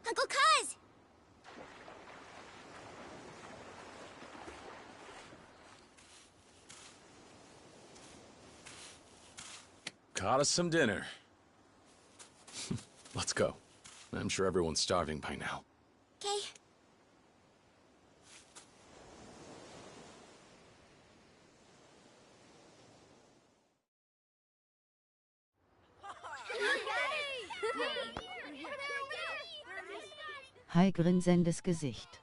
Uncle Kaz! Got us some dinner. Let's go. I'm sure everyone's starving by now. Okay. Hi, grinsendes Gesicht.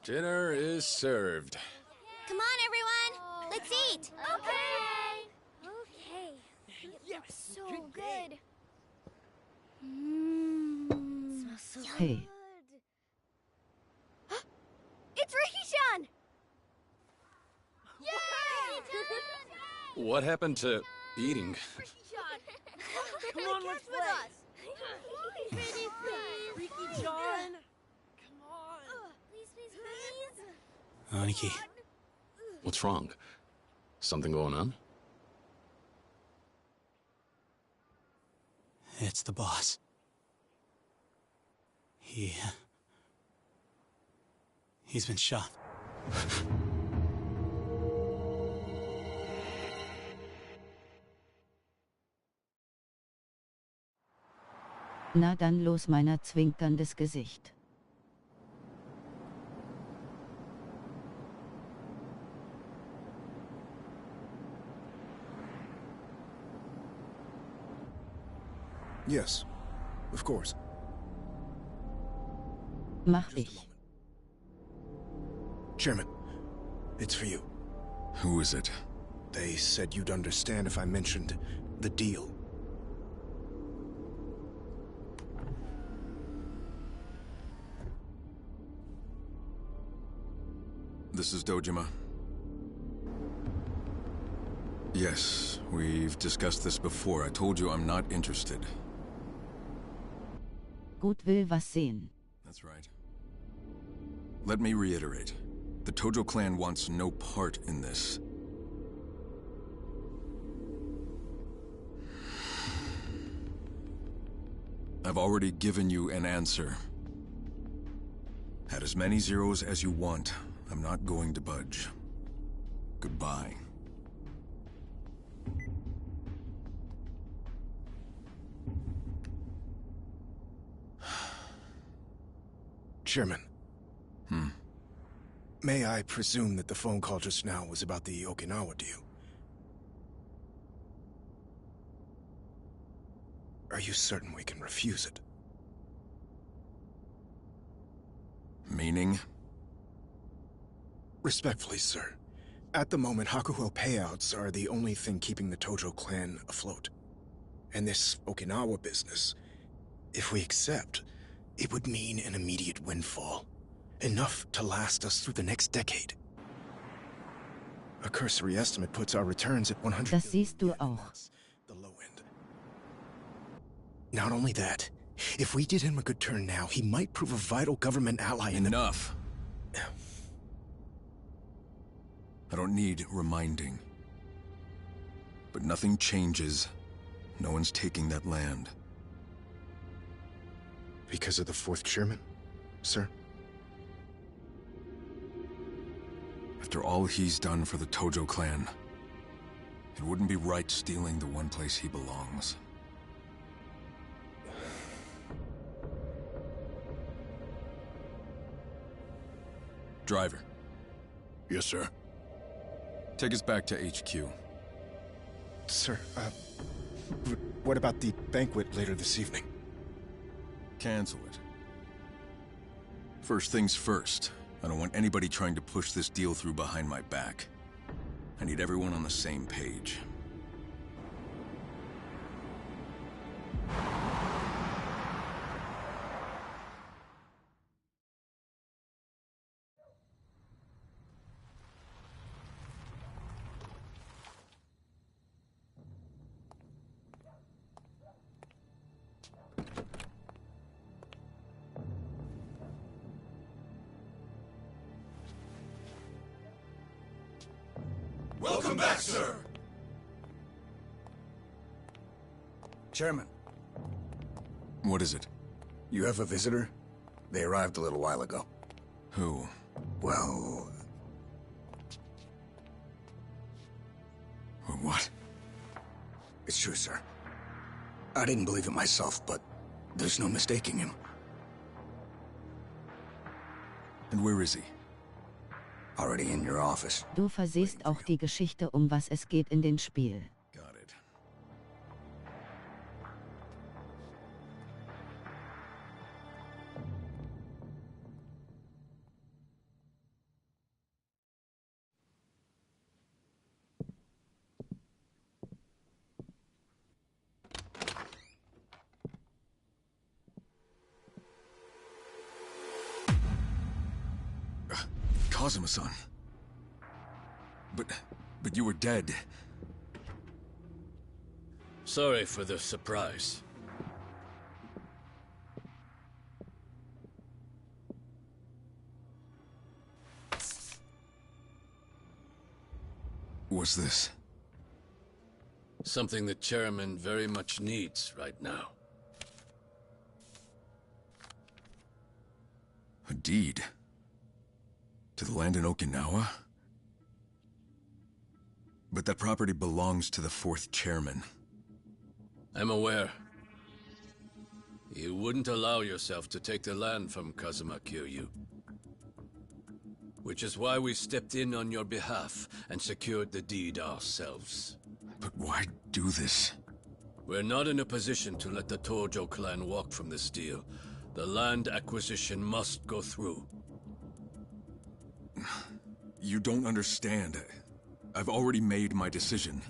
Dinner is served. Come on, everyone! Let's eat! Okay! Okay. It looks so good. Smells so Hey. good. It's Ricky-chan! Yay! What happened to eating? Come on, let's play. Please, Ricky-chan! Come on! please. Aniki. What's wrong? Something going on? It's the boss. He's been shot. Na dann los, meiner zwinkerndes Gesicht. Yes, of course. Mach Just a ich. moment. Chairman, it's for you. Who is it? They said you'd understand if I mentioned the deal. This is Dojima. Yes, we've discussed this before. I told you I'm not interested. Gut will was sehen. That's right. Let me reiterate. The Tojo clan wants no part in this. I've already given you an answer. Add as many zeros as you want. I'm not going to budge. Goodbye. Chairman. May I presume that the phone call just now was about the Okinawa deal? Are you certain we can refuse it? Meaning? Respectfully, sir. At the moment, Hakuho payouts are the only thing keeping the Tojo clan afloat. And this Okinawa business, if we accept, it would mean an immediate windfall. Enough to last us through the next decade. A cursory estimate puts our returns at 100 Das billion siehst du yen, and auch. that's the low end. Not only that, if we did him a good turn now, he might prove a vital government ally in the... Enough. I don't need reminding. But nothing changes. No one's taking that land. Because of the fourth chairman, sir? After all he's done for the Tojo clan, it wouldn't be right stealing the one place he belongs. Driver. Yes, sir. Take us back to HQ. Sir, what about the banquet later this evening? Cancel it. First things first. I don't want anybody trying to push this deal through behind my back. I need everyone on the same page. Welcome back, sir! Chairman, What is it? you have a visitor? They arrived a little while ago. Who? Well, What? it's true, sir. I didn't believe it myself, but there's no mistaking him. And where is he? Already in your office. Du versiehst auch die Geschichte, um was es geht in den Spiel. Got it. Kazuma-san. But you were dead. Sorry for the surprise. What's this? Something the chairman very much needs right now. A deed? To the land in Okinawa? But that property belongs to the fourth chairman. I'm aware. You wouldn't allow yourself to take the land from Kazuma Kiryu. Which is why we stepped in on your behalf and secured the deed ourselves. But why do this? We're not in a position to let the Tojo clan walk from this deal. The land acquisition must go through. You don't understand. I've already made my decision.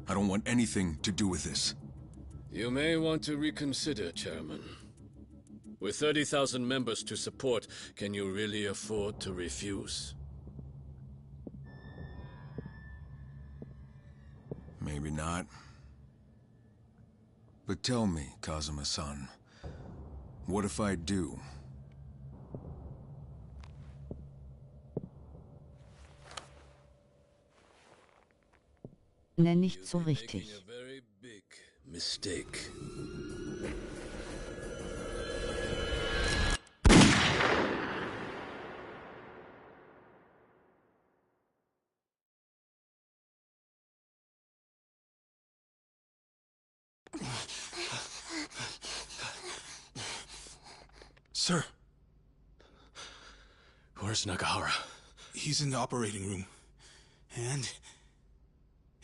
I don't want anything to do with this. You may want to reconsider, Chairman. With 30,000 members to support, can you really afford to refuse? Maybe not. But tell me, Kazuma-san, what if I do? Nenn nicht so You'll be richtig. making a very big mistake. Sir, Where's Nagahara? he's in the operating room. And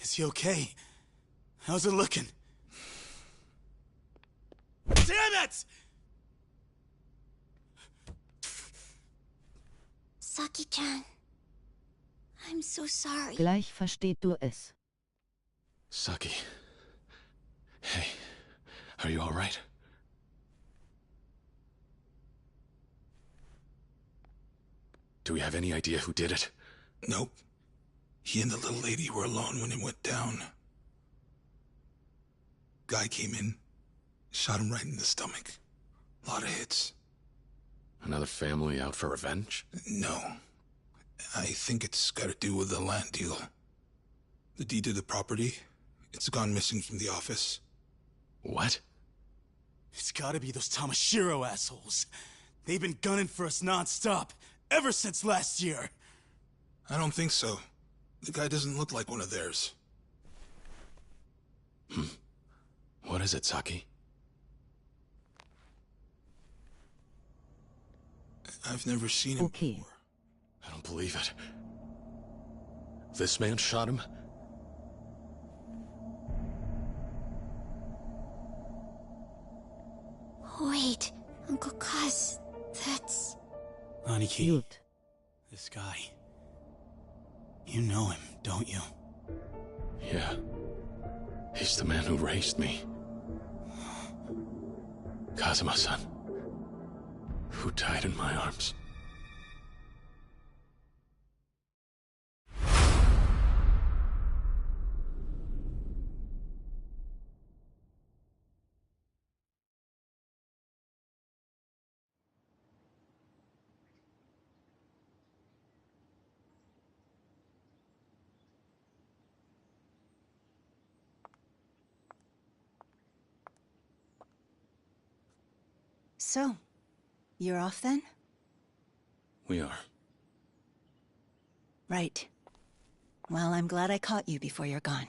is he okay? How's it looking? Damn it! Saki-chan. I'm so sorry. Gleich versteht du es. Saki. Hey, are you alright? Do we have any idea who did it? Nope. He and the little lady were alone when it went down. Guy came in, shot him right in the stomach. A lot of hits. Another family out for revenge? No. I think it's got to do with the land deal. The deed to the property, it's gone missing from the office. What? It's gotta be those Tamashiro assholes. They've been gunning for us non-stop, ever since last year. I don't think so. The guy doesn't look like one of theirs. What is it, Saki? I've never seen him Okay. before. I don't believe it. This man shot him? Wait, Uncle Kaz, that's... Aniki, Gut. this guy. You know him, don't you? Yeah. He's the man who raised me. Kazuma-san. Who died in my arms. So, you're off then? We are. Right. Well, I'm glad I caught you before you're gone.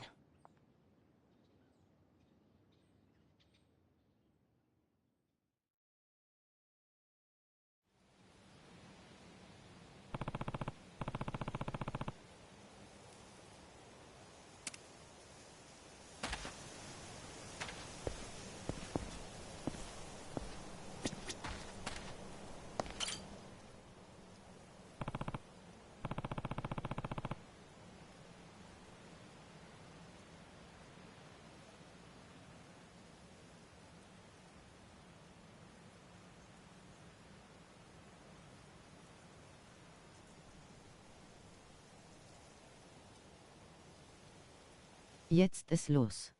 Jetzt ist los.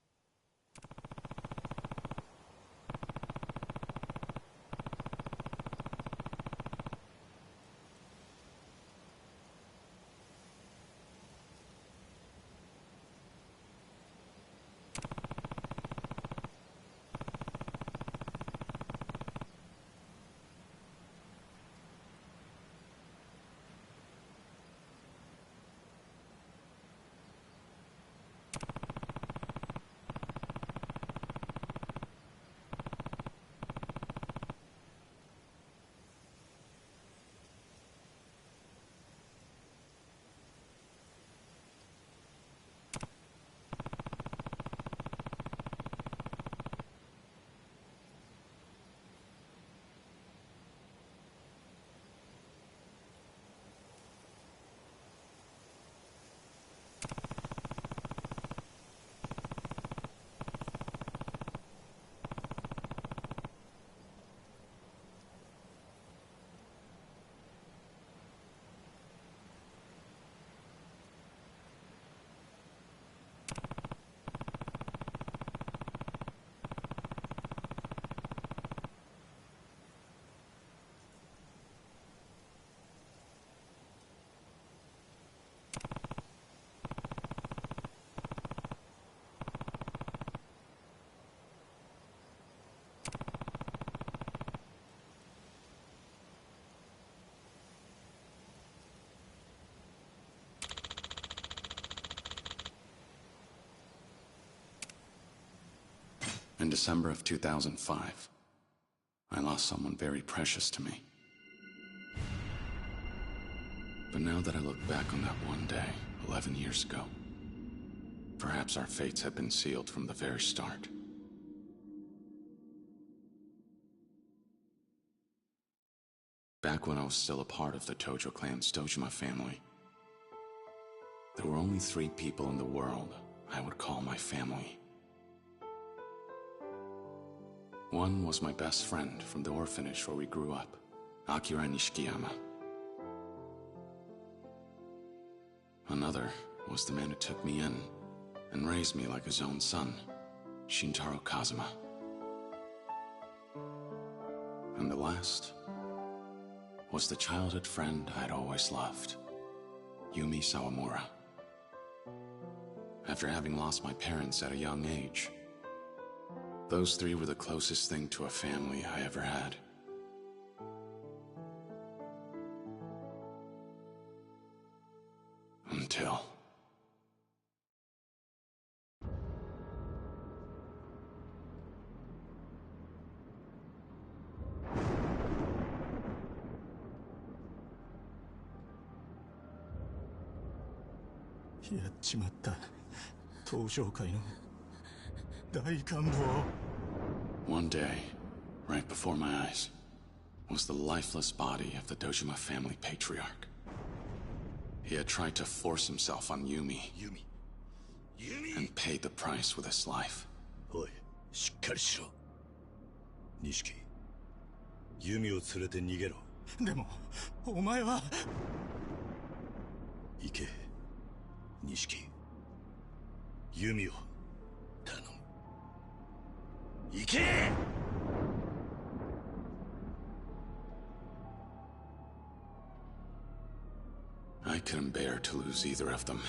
In December of 2005, I lost someone very precious to me. But now that I look back on that one day, 11 years ago, perhaps our fates had been sealed from the very start. Back when I was still a part of the Tojo clan's Dojima family, there were only 3 people in the world I would call my family. One was my best friend from the orphanage where we grew up, Akira Nishikiyama. Another was the man who took me in and raised me like his own son, Shintaro Kazuma. And the last was the childhood friend I'd always loved, Yumi Sawamura. After having lost my parents at a young age, those 3 were the closest thing to a family I ever had. Until... One day, right before my eyes, was the lifeless body of the Dojima family patriarch. He had tried to force himself on Yumi, and paid the price with his life. おい、しっかりしろ。錦、弓を連れて逃げろ。でも、お前は。行け、錦。弓を頼む。行け！ I couldn't bear to lose either of them.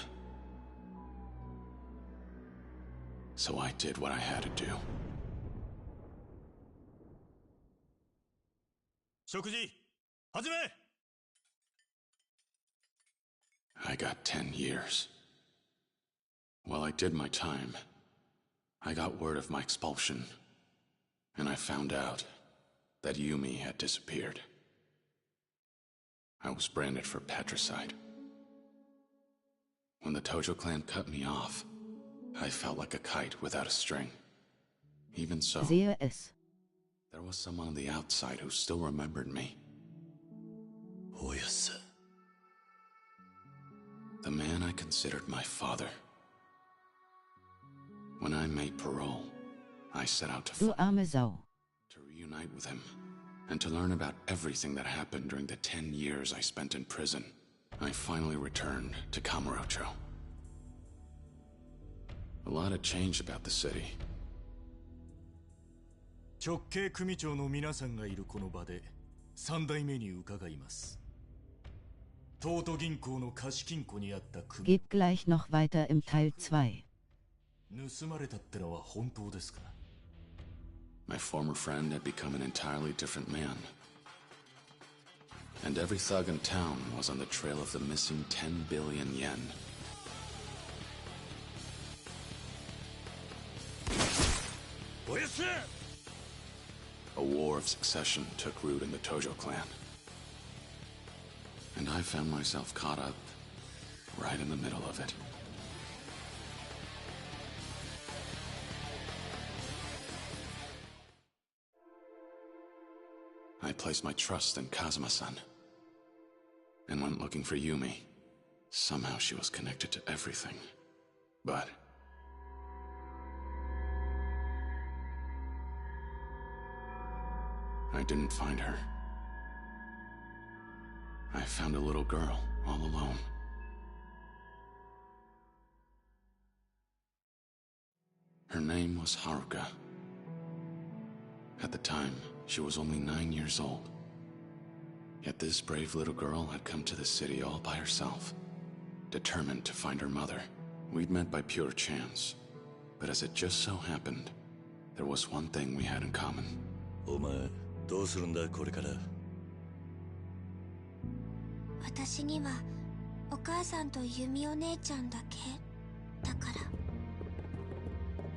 So I did what I had to do. I got 10 years. While I did my time, I got word of my expulsion, and I found out that Yumi had disappeared. I was branded for patricide. When the Tojo clan cut me off, I felt like a kite without a string. Even so, Sehe es. there was someone on the outside who still remembered me. Oh, yes. The man I considered my father. When I made parole, I set out Du arme Sau. to reunite with him, and to learn about everything that happened during the 10 years I spent in prison. I finally returned to Kamurocho. A lot had changed about the city. 直系組長の皆さんがいるこの場で3代目に伺います。東都銀行の貸金庫にあった組 Geht gleich noch weiter im Teil 2. 盗まれたってのは本当ですか？ My former friend had become an entirely different man. And every thug in town was on the trail of the missing 10 billion yen. A war of succession took root in the Tojo clan. And I found myself caught up right in the middle of it. I placed my trust in Kazuma-san and went looking for Yumi. Somehow she was connected to everything. But I didn't find her. I found a little girl all alone. Her name was Haruka. At the time, she was only 9 years old. Yet this brave little girl had come to the city all by herself, determined to find her mother. We'd met by pure chance, but as it just so happened, there was one thing we had in common. お前どうするんだこれから？私にはお母さんとユミお姉ちゃんだけだから。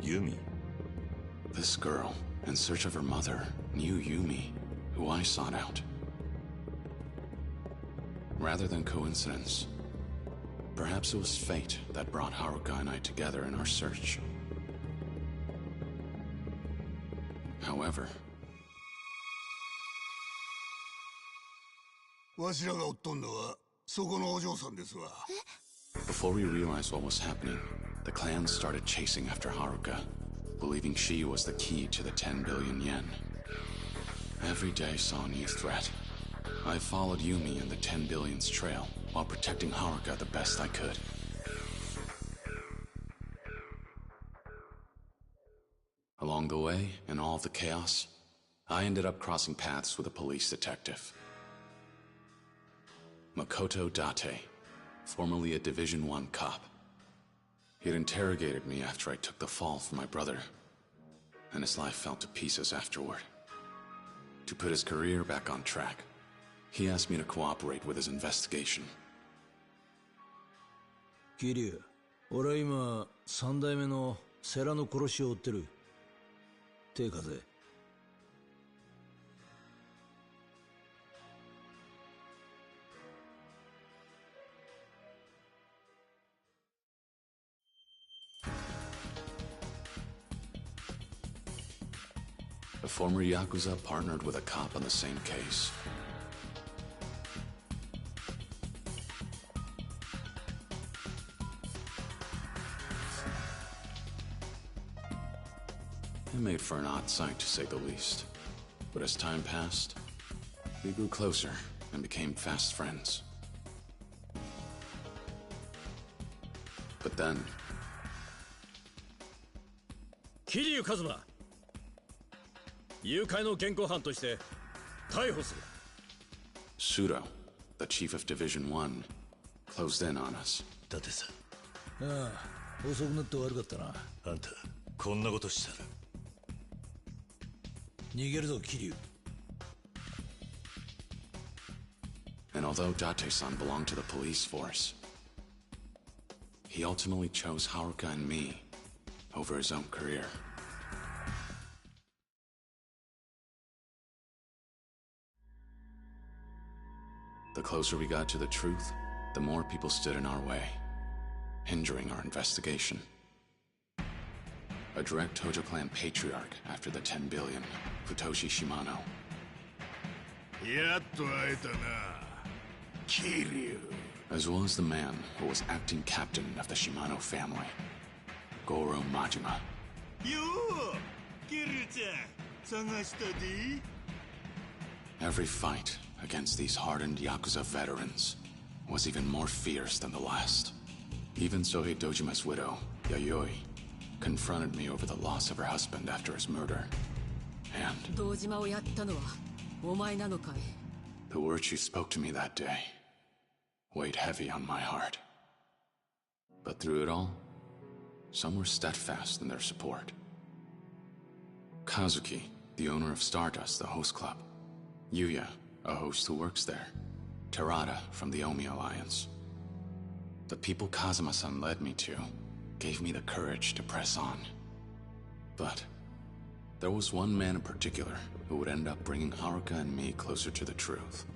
ユミ？ This girl, in search of her mother, knew Yumi, who I sought out. Rather than coincidence, perhaps it was fate that brought Haruka and I together in our search. However, わしらが追っとんのはそこのお嬢さんですわ。 before we realized what was happening, the clan started chasing after Haruka, believing she was the key to the 10 billion yen. Every day saw a new threat. I followed Yumi in the 10 billion's trail, while protecting Haruka the best I could. Along the way, in all the chaos, I ended up crossing paths with a police detective. Makoto Date, formerly a Division 1 cop. He had interrogated me after I took the fall for my brother, and his life fell to pieces afterward. To put his career back on track, he asked me to cooperate with his investigation. 桐生、俺は今3代目の世良の殺しを追ってる。手風。The former Yakuza partnered with a cop on the same case. It made for an odd sight, to say the least. But as time passed, we grew closer and became fast friends. But then... 桐生一馬、誘拐の現行犯として逮捕する。Sudo, the chief of Division 1, closed in on us. だってさ。ああ、遅くなって悪かったな。あんた、こんなことしたら。逃げるぞ、桐生。Although Date-san belonged to the police force, he ultimately chose Haruka and me over his own career. The closer we got to the truth, the more people stood in our way, hindering our investigation. A direct Tojo clan patriarch after the 10 billion, Futoshi Shimano. As well as the man who was acting captain of the Shimano family, Goro Majima. Every fight against these hardened Yakuza veterans was even more fierce than the last. Even Sohei Dojima's widow, Yayoi, confronted me over the loss of her husband after his murder. And the words she spoke to me that day weighed heavy on my heart. But through it all, some were steadfast in their support. Kazuki, the owner of Stardust, the host club. Yuya, a host who works there. Terada from the Omi Alliance. The people Kazuma-san led me to gave me the courage to press on. But there was one man in particular who would end up bringing Haruka and me closer to the truth.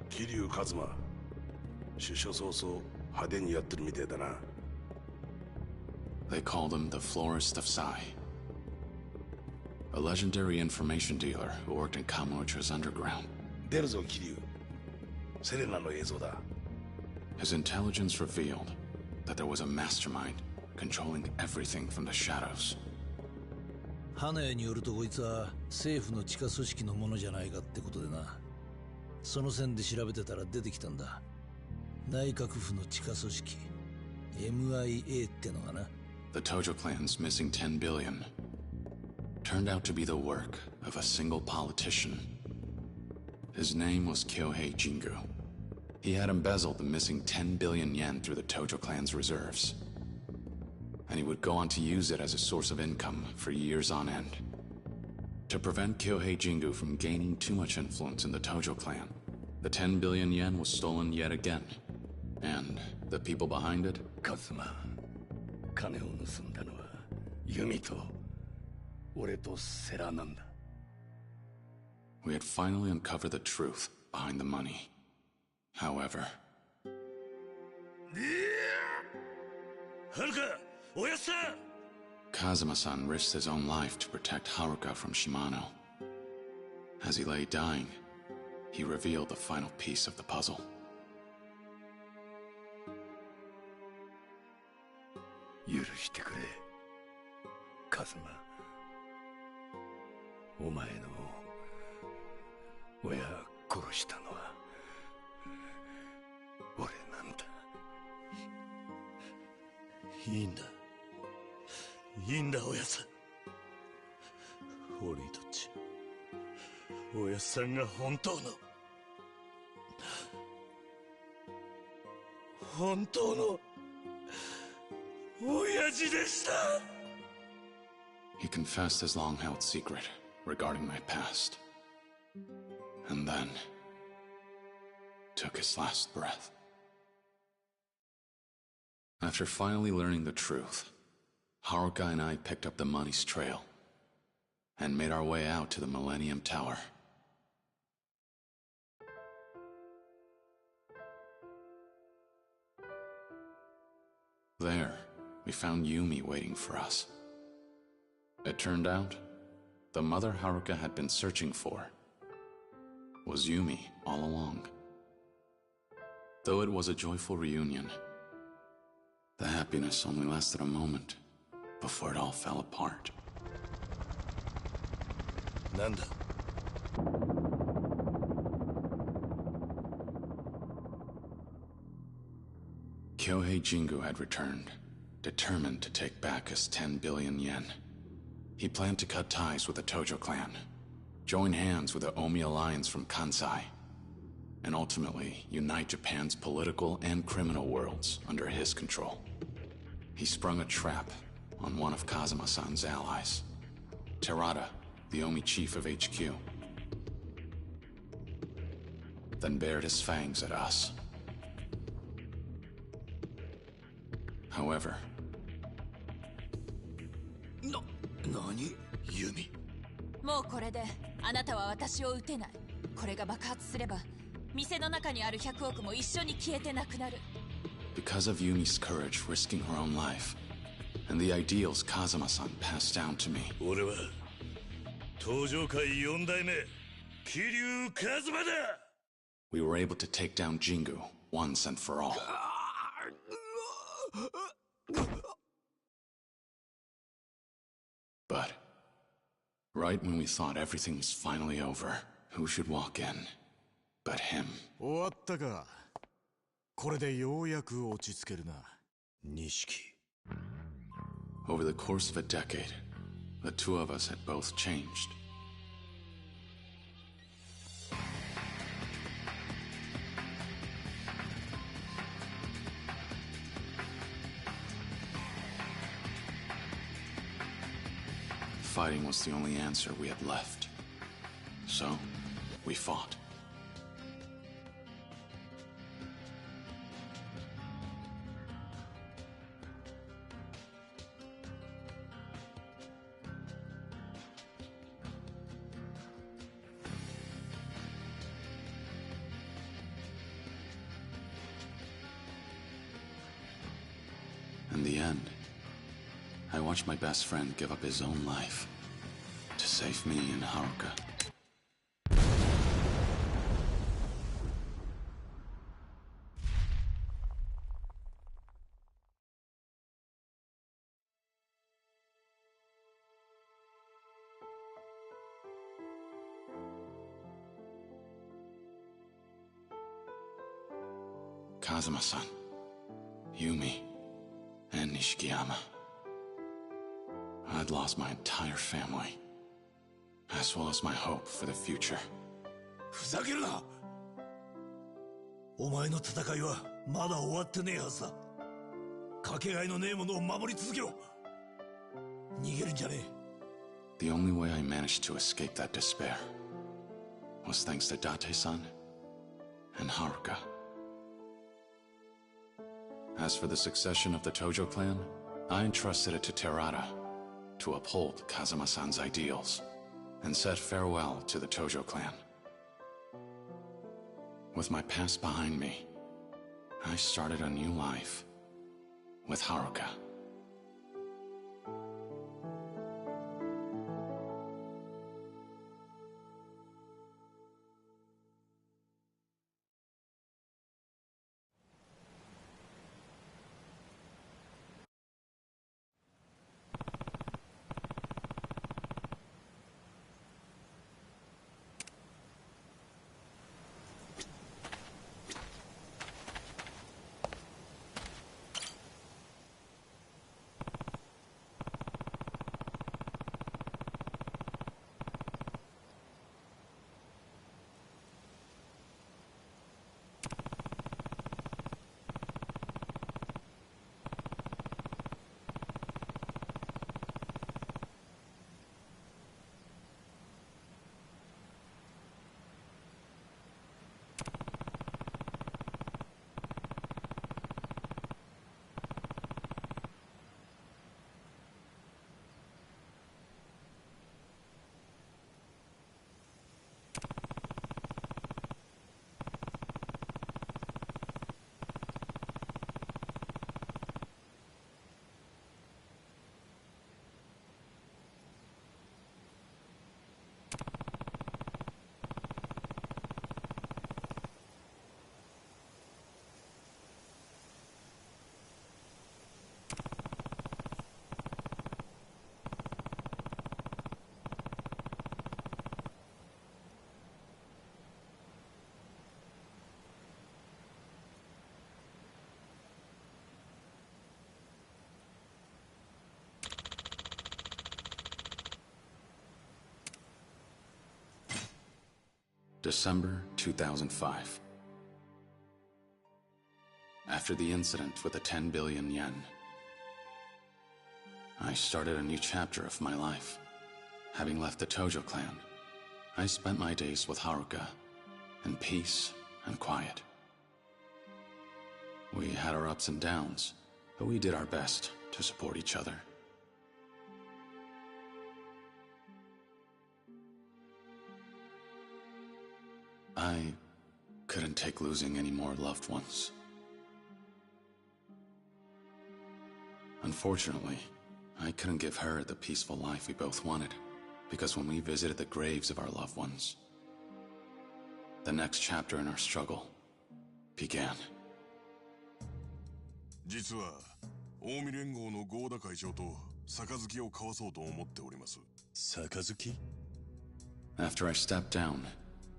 Kiryu Kazuma. They called him the Florist of Sai. A legendary information dealer who worked in Kamurocho's underground. His intelligence revealed that there was a mastermind controlling everything from the shadows. 花屋によるとこいつは政府の地下組織のものじゃないかってことでな。その線で調べてたら出てきたんだ。内閣府の地下組織 MIA ってのがな。The Tojo clan's missing 10 billion turned out to be the work of a single politician. His name was Kyohei Jingu. He had embezzled the missing 10 billion yen through the Tojo clan's reserves. And he would go on to use it as a source of income for years on end. To prevent Kyohei Jingu from gaining too much influence in the Tojo clan, the 10 billion yen was stolen yet again. And the people behind it? Kazuma, 金を盗んだのはユミと俺とセラなんだ。We had finally uncovered the truth behind the money. However... Haruka! Oya-san! Kazuma-san risked his own life to protect Haruka from Shimano. As he lay dying, he revealed the final piece of the puzzle. 許してくれ、カズマ。お前の親殺したのは俺なんだ。いいんだ。いいんだ、おやさん。俺にとっちゃ、おやさんが本当の親父でした。He confessed his long-held secret regarding my past. And then took his last breath. After finally learning the truth, Haruka and I picked up the money's trail and made our way out to the Millennium Tower. There, we found Yumi waiting for us. It turned out, the mother Haruka had been searching for was Yumi all along. Though it was a joyful reunion, the happiness only lasted a moment before it all fell apart. Nanda. Kyohei Jingu had returned, determined to take back his 10 billion yen. He planned to cut ties with the Tojo clan, join hands with the Omi Alliance from Kansai, and ultimately unite Japan's political and criminal worlds under his control. He sprung a trap on one of Kazuma-san's allies, Terada, the Omi chief of HQ. then bared his fangs at us. However... Nani? Yumi? もうこれであなたは私を撃てない。これが爆発すれば店の中にある100億も一緒に消えてなくなる。 Because of Yumi's courage risking her own life, and the ideals Kazuma-san passed down to me. 俺は登場界4代目桐生一馬だ。 We were able to take down Jingu once and for all. But right when we thought everything was finally over, who should walk in but him? 終わったか。これでようやく落ち着けるな。錦。 Over the course of a decade, the two of us had both changed. Fighting was the only answer we had left. So, we fought. In the end, I watched my best friend give up his own life to save me and Haruka. Kazuma-san, Yumi, and Nishikiyama. I'd lost my entire family, as well as my hope for the future. ふざけるな。お前の戦いはまだ終わってねえはずだ。かけがえのねえものを守り続けろ。逃げるんじゃねえ。 The only way I managed to escape that despair was thanks to Date-san and Haruka. As for the succession of the Tojo clan, I entrusted it to Terada to uphold Kazuma-san's ideals and said farewell to the Tojo clan. With my past behind me, I started a new life with Haruka. December 2005. After the incident with the 10 billion yen, I started a new chapter of my life. Having left the Tojo clan, I spent my days with Haruka in peace and quiet. We had our ups and downs, but we did our best to support each other. I couldn't take losing any more loved ones. Unfortunately, I couldn't give her the peaceful life we both wanted, because when we visited the graves of our loved ones, the next chapter in our struggle began. 実は近江連合の合田会長と杯を交わそうと思っております。杯? After I stepped down,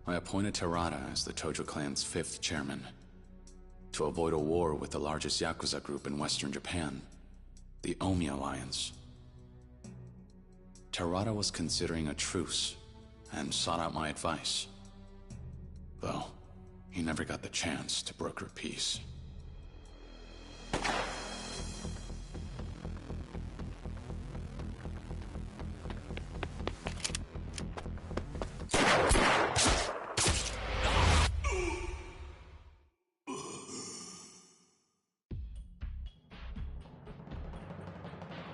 I appointed Terada as the Tojo clan's 5th chairman. To avoid a war with the largest Yakuza group in Western Japan, the Omi Alliance. Terada was considering a truce and sought out my advice, though he never got the chance to broker peace.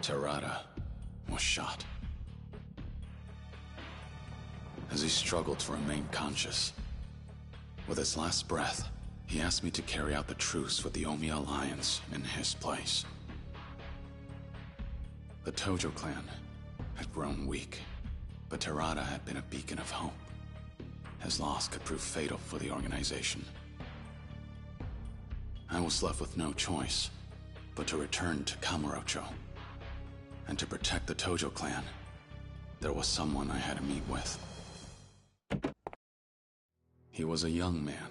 Terada was shot. As he struggled to remain conscious, with his last breath, he asked me to carry out the truce with the Omi Alliance in his place. The Tojo clan had grown weak, but Terada had been a beacon of hope. His loss could prove fatal for the organization. I was left with no choice but to return to Kamurocho. And to protect the Tojo clan, there was someone I had to meet with. He was a young man,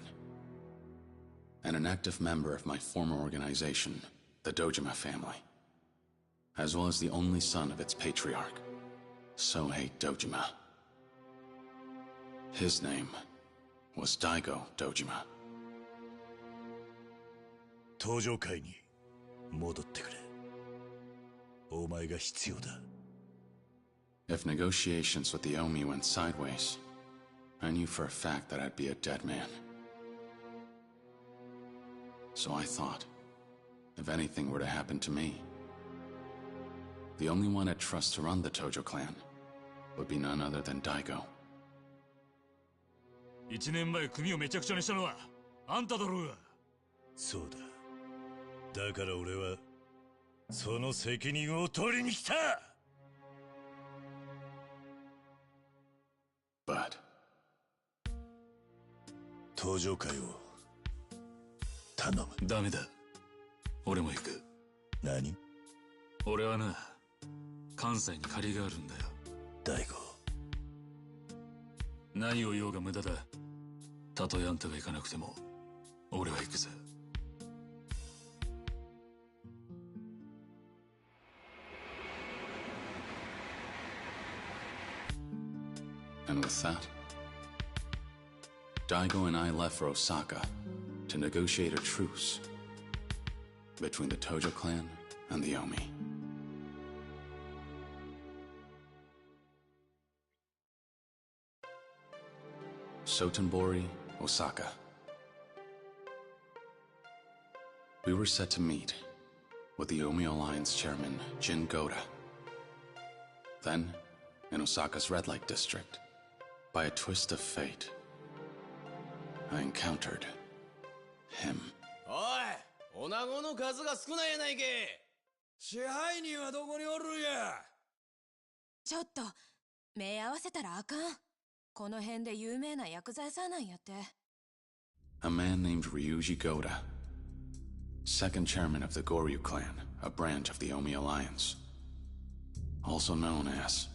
and an active member of my former organization, the Dojima family, as well as the only son of its patriarch, Sohei Dojima. His name was Daigo Dojima. Tojo kai ni modotte kure. If negotiations with the Omi went sideways, I knew for a fact that I'd be a dead man. So I thought, if anything were to happen to me, the only one I'd trust to run the Tojo clan would be none other than Daigo. 1年前組をめちゃくちゃにしたのはあんただろうが。そうだ。だから俺はその責任を取りに来た。But 登場会を頼む。ダメだ。俺も行く。何？俺はな、関西に借りがあるんだよ。大悟。何を言おうが無駄だ。たとえあんたが行かなくても、俺は行くぜ。And with that, Daigo and I left for Osaka to negotiate a truce between the Tojo clan and the Omi. Sotenbori, Osaka. We were set to meet with the Omi Alliance chairman, Jin Goda. Then, in Osaka's red light district, by a twist of fate, I encountered him. おい、女子の数が少ないやないけ。支配人はどこにおるんや。ちょっと目合わせたらあかん。この辺で有名な薬剤師なんやって。A man named Ryuji Goda, second chairman of the Goryu clan, a branch of the Omi Alliance, also known as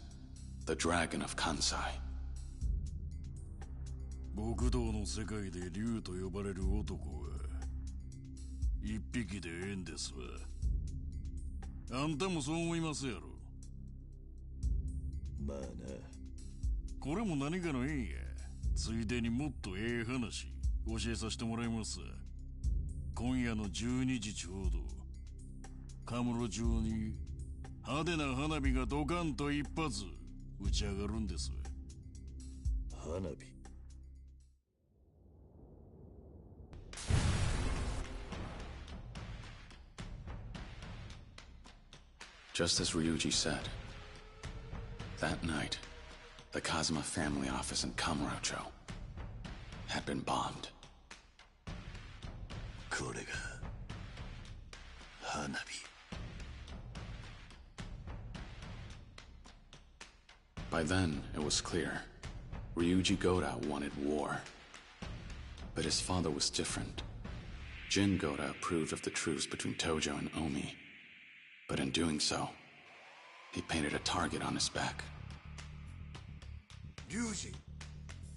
the Dragon of Kansai. 極道の世界で竜と呼ばれる男は一匹でええんですわ。あんたもそう思いますやろ。まあな。これも何かの縁や。ついでにもっとええ話教えさせてもらいます。今夜の12時ちょうどカムロ町に派手な花火がドカンと一発打ち上がるんです。花火。Just as Ryuji said, that night, the Kazuma family office in Kamurocho had been bombed. これが花火。 By then, it was clear. Ryuji Goda wanted war. But his father was different. Jin Goda approved of the truce between Tojo and Omi. But in doing so, he painted a target on his back. リュウジ。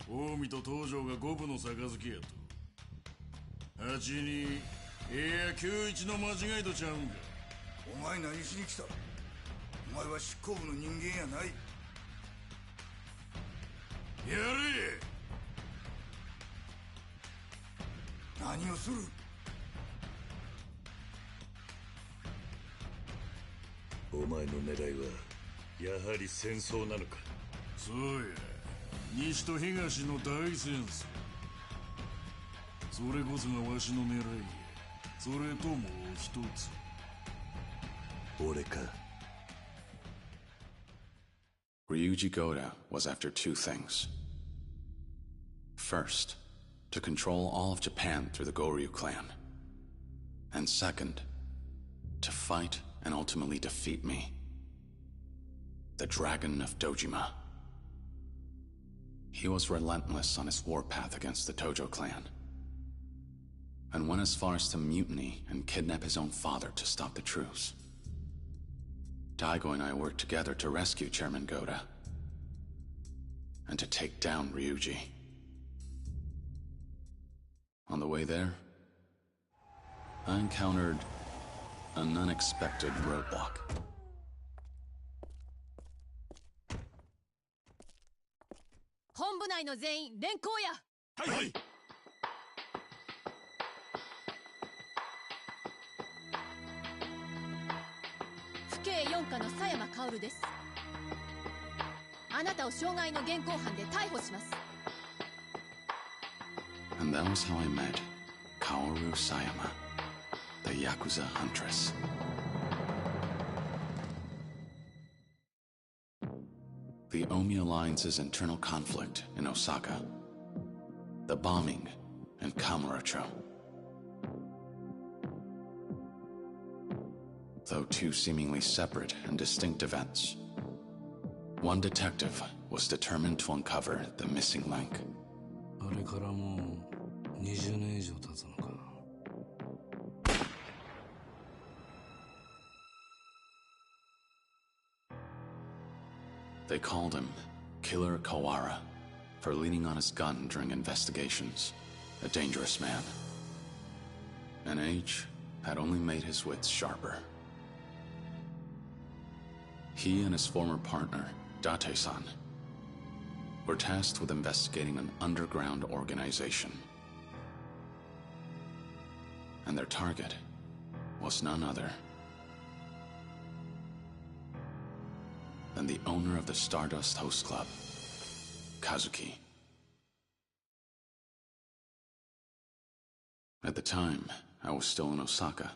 近江と東条が五分の杯やと。8にいや91の間違いとちゃうんか。お前何しに来た。お前は執行部の人間やない。やれ。何をする。お前の狙いはやはり戦争なのか。そうや。西と東の大戦争。それこそがわしの狙いや。それともう一つ。俺か。Ryuji Goda was after two things. First, to control all of Japan through the Goryu clan. And second, to fight and ultimately defeat me. The Dragon of Dojima. He was relentless on his warpath against the Tojo clan, and went as far as to mutiny and kidnap his own father to stop the truce. Daigo and I worked together to rescue Chairman Goda, and to take down Ryuji. On the way there, I encountered an unexpected roadblock. 本部内の全員連行や。はい。府警4課の佐山薫です。あなたを傷害の現行犯で逮捕します。And that was how I met Kaoru Sayama, the Yakuza huntress. The Omi Alliance's internal conflict in Osaka. The bombing in Kamurocho. Though two seemingly separate and distinct events, one detective was determined to uncover the missing link. あれからもう20年以上経つのか。They called him Killer Kawara for leaning on his gun during investigations. A dangerous man. And age had only made his wits sharper. He and his former partner, Date-san, were tasked with investigating an underground organization. And their target was none other than the owner of the Stardust Host Club, Kazuki. At the time, I was still in Osaka.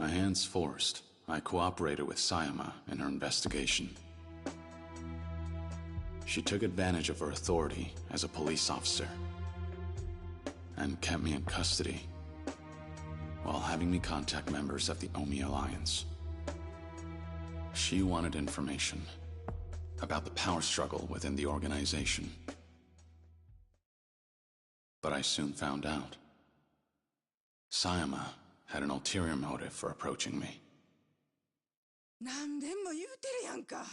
My hands forced, I cooperated with Sayama in her investigation. She took advantage of her authority as a police officer and kept me in custody while having me contact members of the Omi Alliance. She wanted information about the power struggle within the organization. But I soon found out. Sayama had an ulterior motive for approaching me. 何でも言うてるやんか。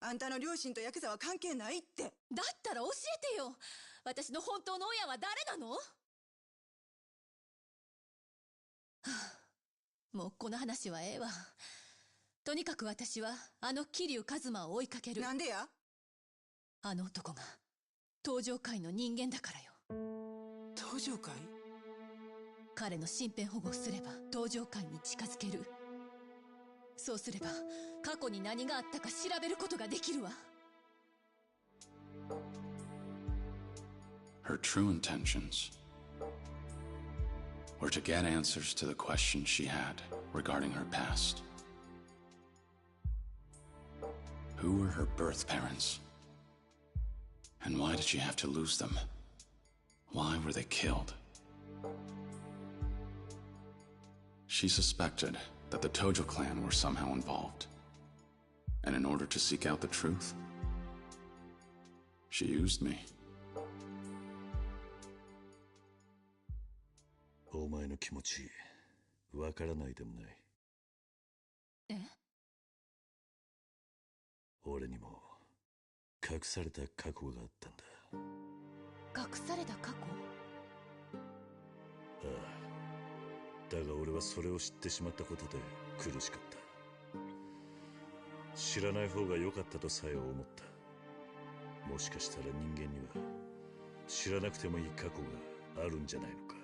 あんたの両親とヤクザは関係ないって。だったら教えてよ。私の本当の親は誰なの？はあ、もうこの話はええわ。とにかく私はあの桐生一馬を追いかける。なんでや？あの男が東条会の人間だからよ。東条会？彼の身辺保護をすれば東条会に近づける。そうすれば過去に何があったか調べることができるわ。Her true intentions were to get answers to the questions she had regarding her past. Who were her birth parents? And why did she have to lose them? Why were they killed? She suspected that the Tojo clan were somehow involved. And in order to seek out the truth, she used me. お前の気持ち、わからないでもない。え？俺にも隠された過去があったんだ。隠された過去？ああ。だが俺はそれを知ってしまったことで苦しかった。知らない方が良かったとさえ思った。もしかしたら人間には知らなくてもいい過去があるんじゃないのか。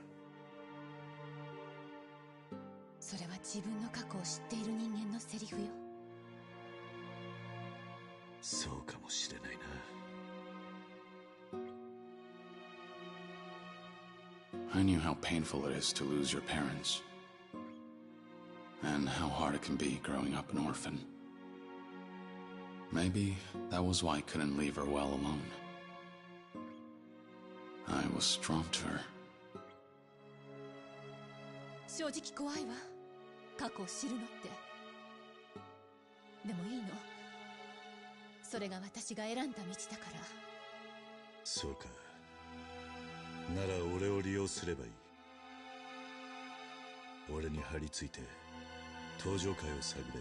それは自分の過去を知っている人間のセリフよ。そうかもしれないな。I knew how painful it is to lose your parents, and how hard it can be growing up an orphan. Maybe that was why I couldn't leave her well alone. I was drawn to her. 正直怖いわ。過去を知るのって。でもいいの。それが私が選んだ道だから。そうか。なら俺を利用すればいい。俺に張り付いて登場会を探れ。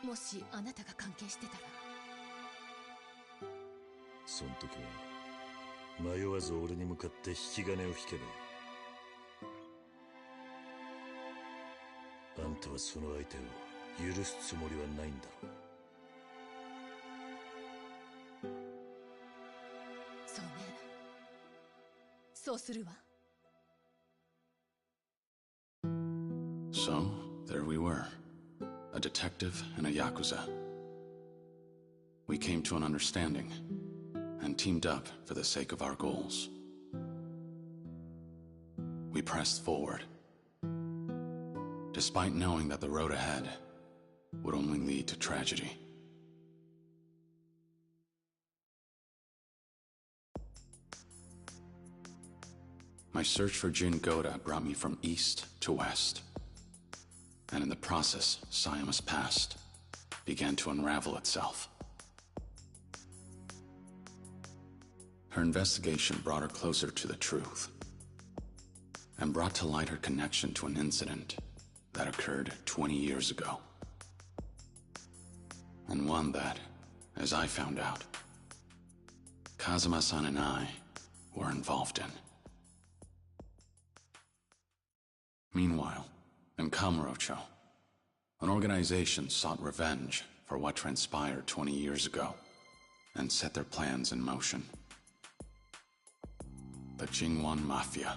もしあなたが関係してたら。そん時は迷わず俺に向かって引き金を引けばいい。あんたはその相手を許すつもりはないんだろう。そうね。そうするわ。So, there we were. A detective and a Yakuza. We came to an understanding, and teamed up for the sake of our goals. We pressed forward, despite knowing that the road ahead would only lead to tragedy. My search for Jin Goda brought me from east to west. And in the process, Sayama's past began to unravel itself. Her investigation brought her closer to the truth, and brought to light her connection to an incident that occurred 20 years ago. And one that, as I found out, Kazuma-san and I were involved in. Meanwhile, in Kamurocho, an organization sought revenge for what transpired 20 years ago, and set their plans in motion. The Jingwan Mafia,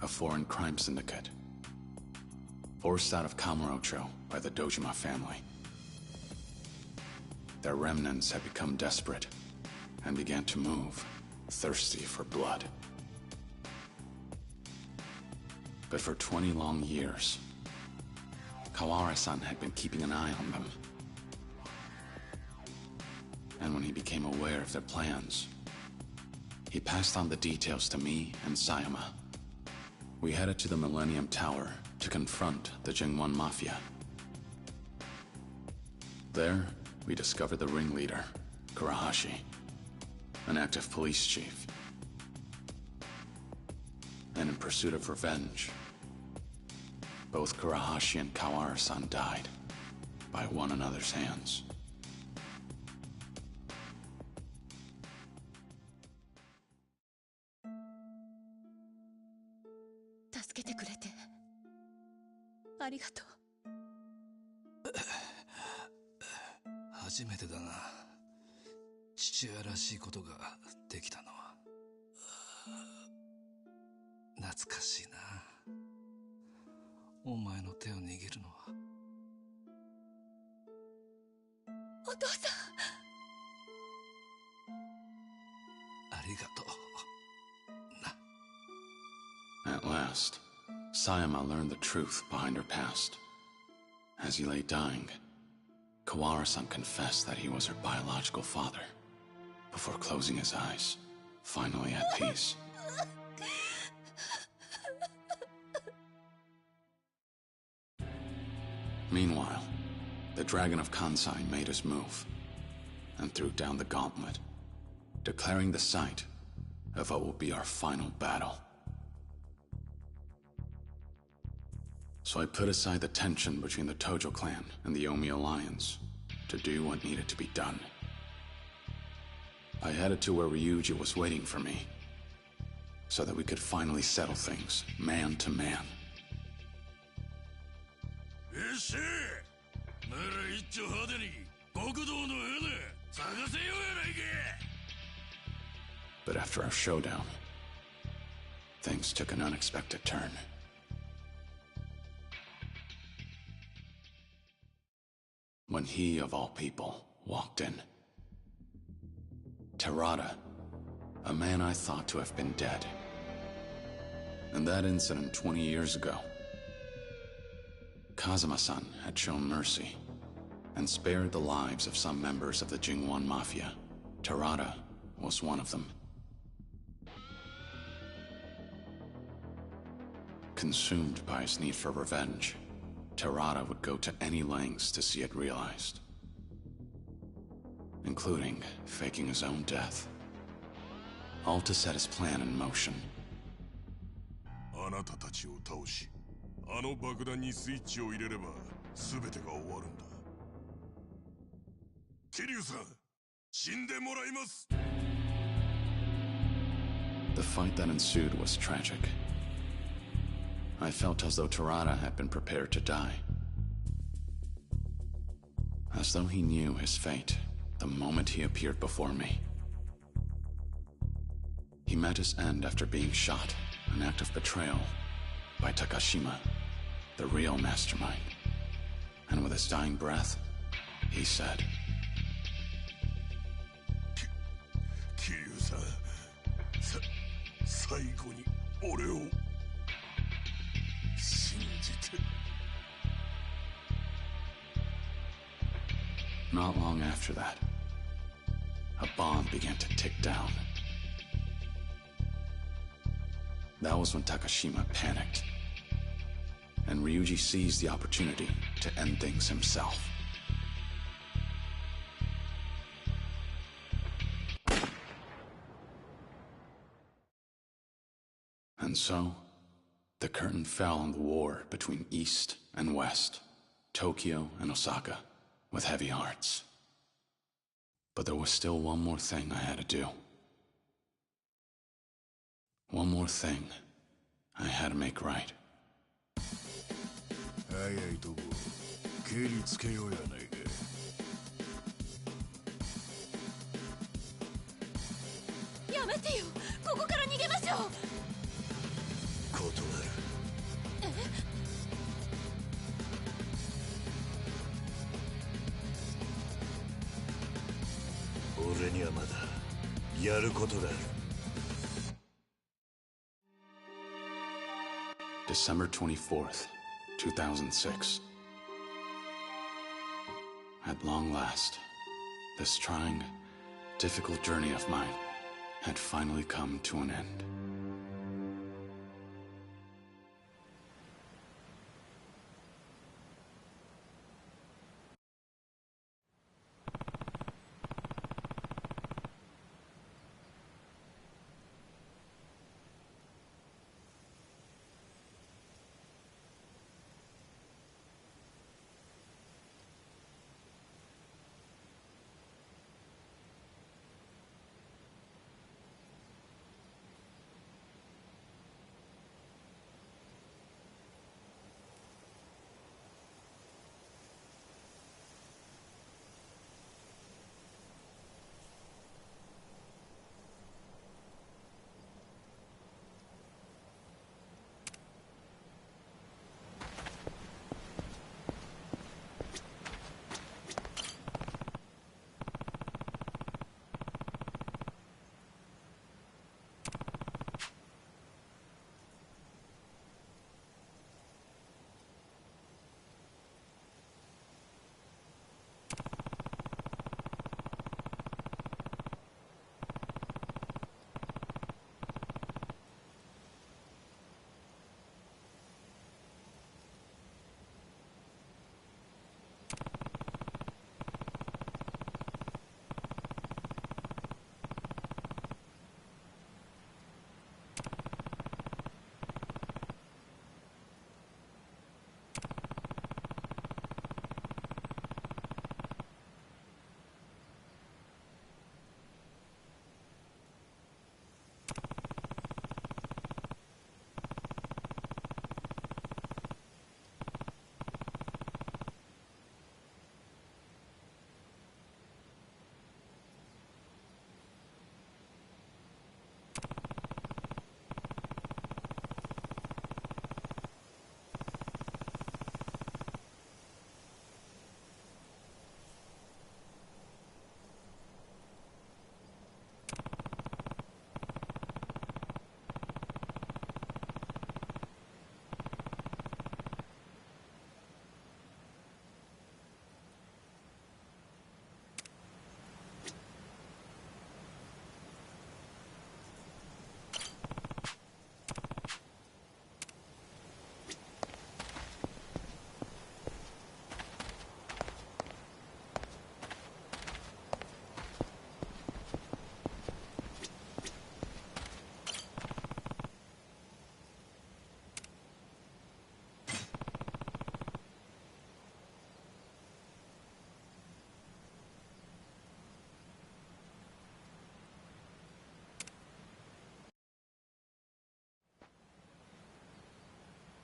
a foreign crime syndicate, forced out of Kamurocho by the Dojima family. Their remnants had become desperate, and began to move, thirsty for blood. But for 20 long years, Kawara-san had been keeping an eye on them. And when he became aware of their plans, he passed on the details to me and Sayama. We headed to the Millennium Tower to confront the Jingwan Mafia. There, we discovered the ringleader, Kurahashi, an active police chief. And in pursuit of revenge, both Kurahashi and Kawara-san died by one another's hands. Arigatou. 初めてだな。父親らしいことができたのは。懐かしいな。お前の手を握るのは。お父さん。ありがとう。At last, Sayama learned the truth behind her past, As he lay dying, Kawara-san confessed that he was her biological father, before closing his eyes, finally at peace. Meanwhile, the Dragon of Kansai made his move, and threw down the gauntlet, declaring the site of what will be our final battle. So I put aside the tension between the Tojo clan and the Omi alliance to do what needed to be done. I headed to where Ryuji was waiting for me, so that we could finally settle things, man to man. But after our showdown, things took an unexpected turn. When he, of all people, walked in. Terada, a man I thought to have been dead. In that incident 20 years ago, Kazuma-san had shown mercy and spared the lives of some members of the Jingwan Mafia. Terada was one of them. Consumed by his need for revenge, Terada would go to any lengths to see it realized, including faking his own death, all to set his plan in motion. あなたたちを倒し、あの爆弾にスイッチを入れれば全てが終わるんだ。桐生さん、死んでもらいます。The fight that ensued was tragic. I felt as though Terada had been prepared to die. As though he knew his fate the moment he appeared before me. He met his end after being shot, an act of betrayal, by Takashima, the real mastermind. And with his dying breath, he said, 桐生さん、最後に俺を信じて。Not long after that, a bomb began to tick down. That was when Takashima panicked, and Ryuji seized the opportunity to end things himself. And so, the curtain fell on the war between East and West, Tokyo and Osaka, with heavy hearts. But there was still one more thing I had to do. One more thing I had to make right. 早いとこ蹴りつけようやないか。やめてよ、ここから逃げましょう。断る。俺にはまだやることがある。December 24th, 2006. At long last, this trying, difficult journey of mine had finally come to an end.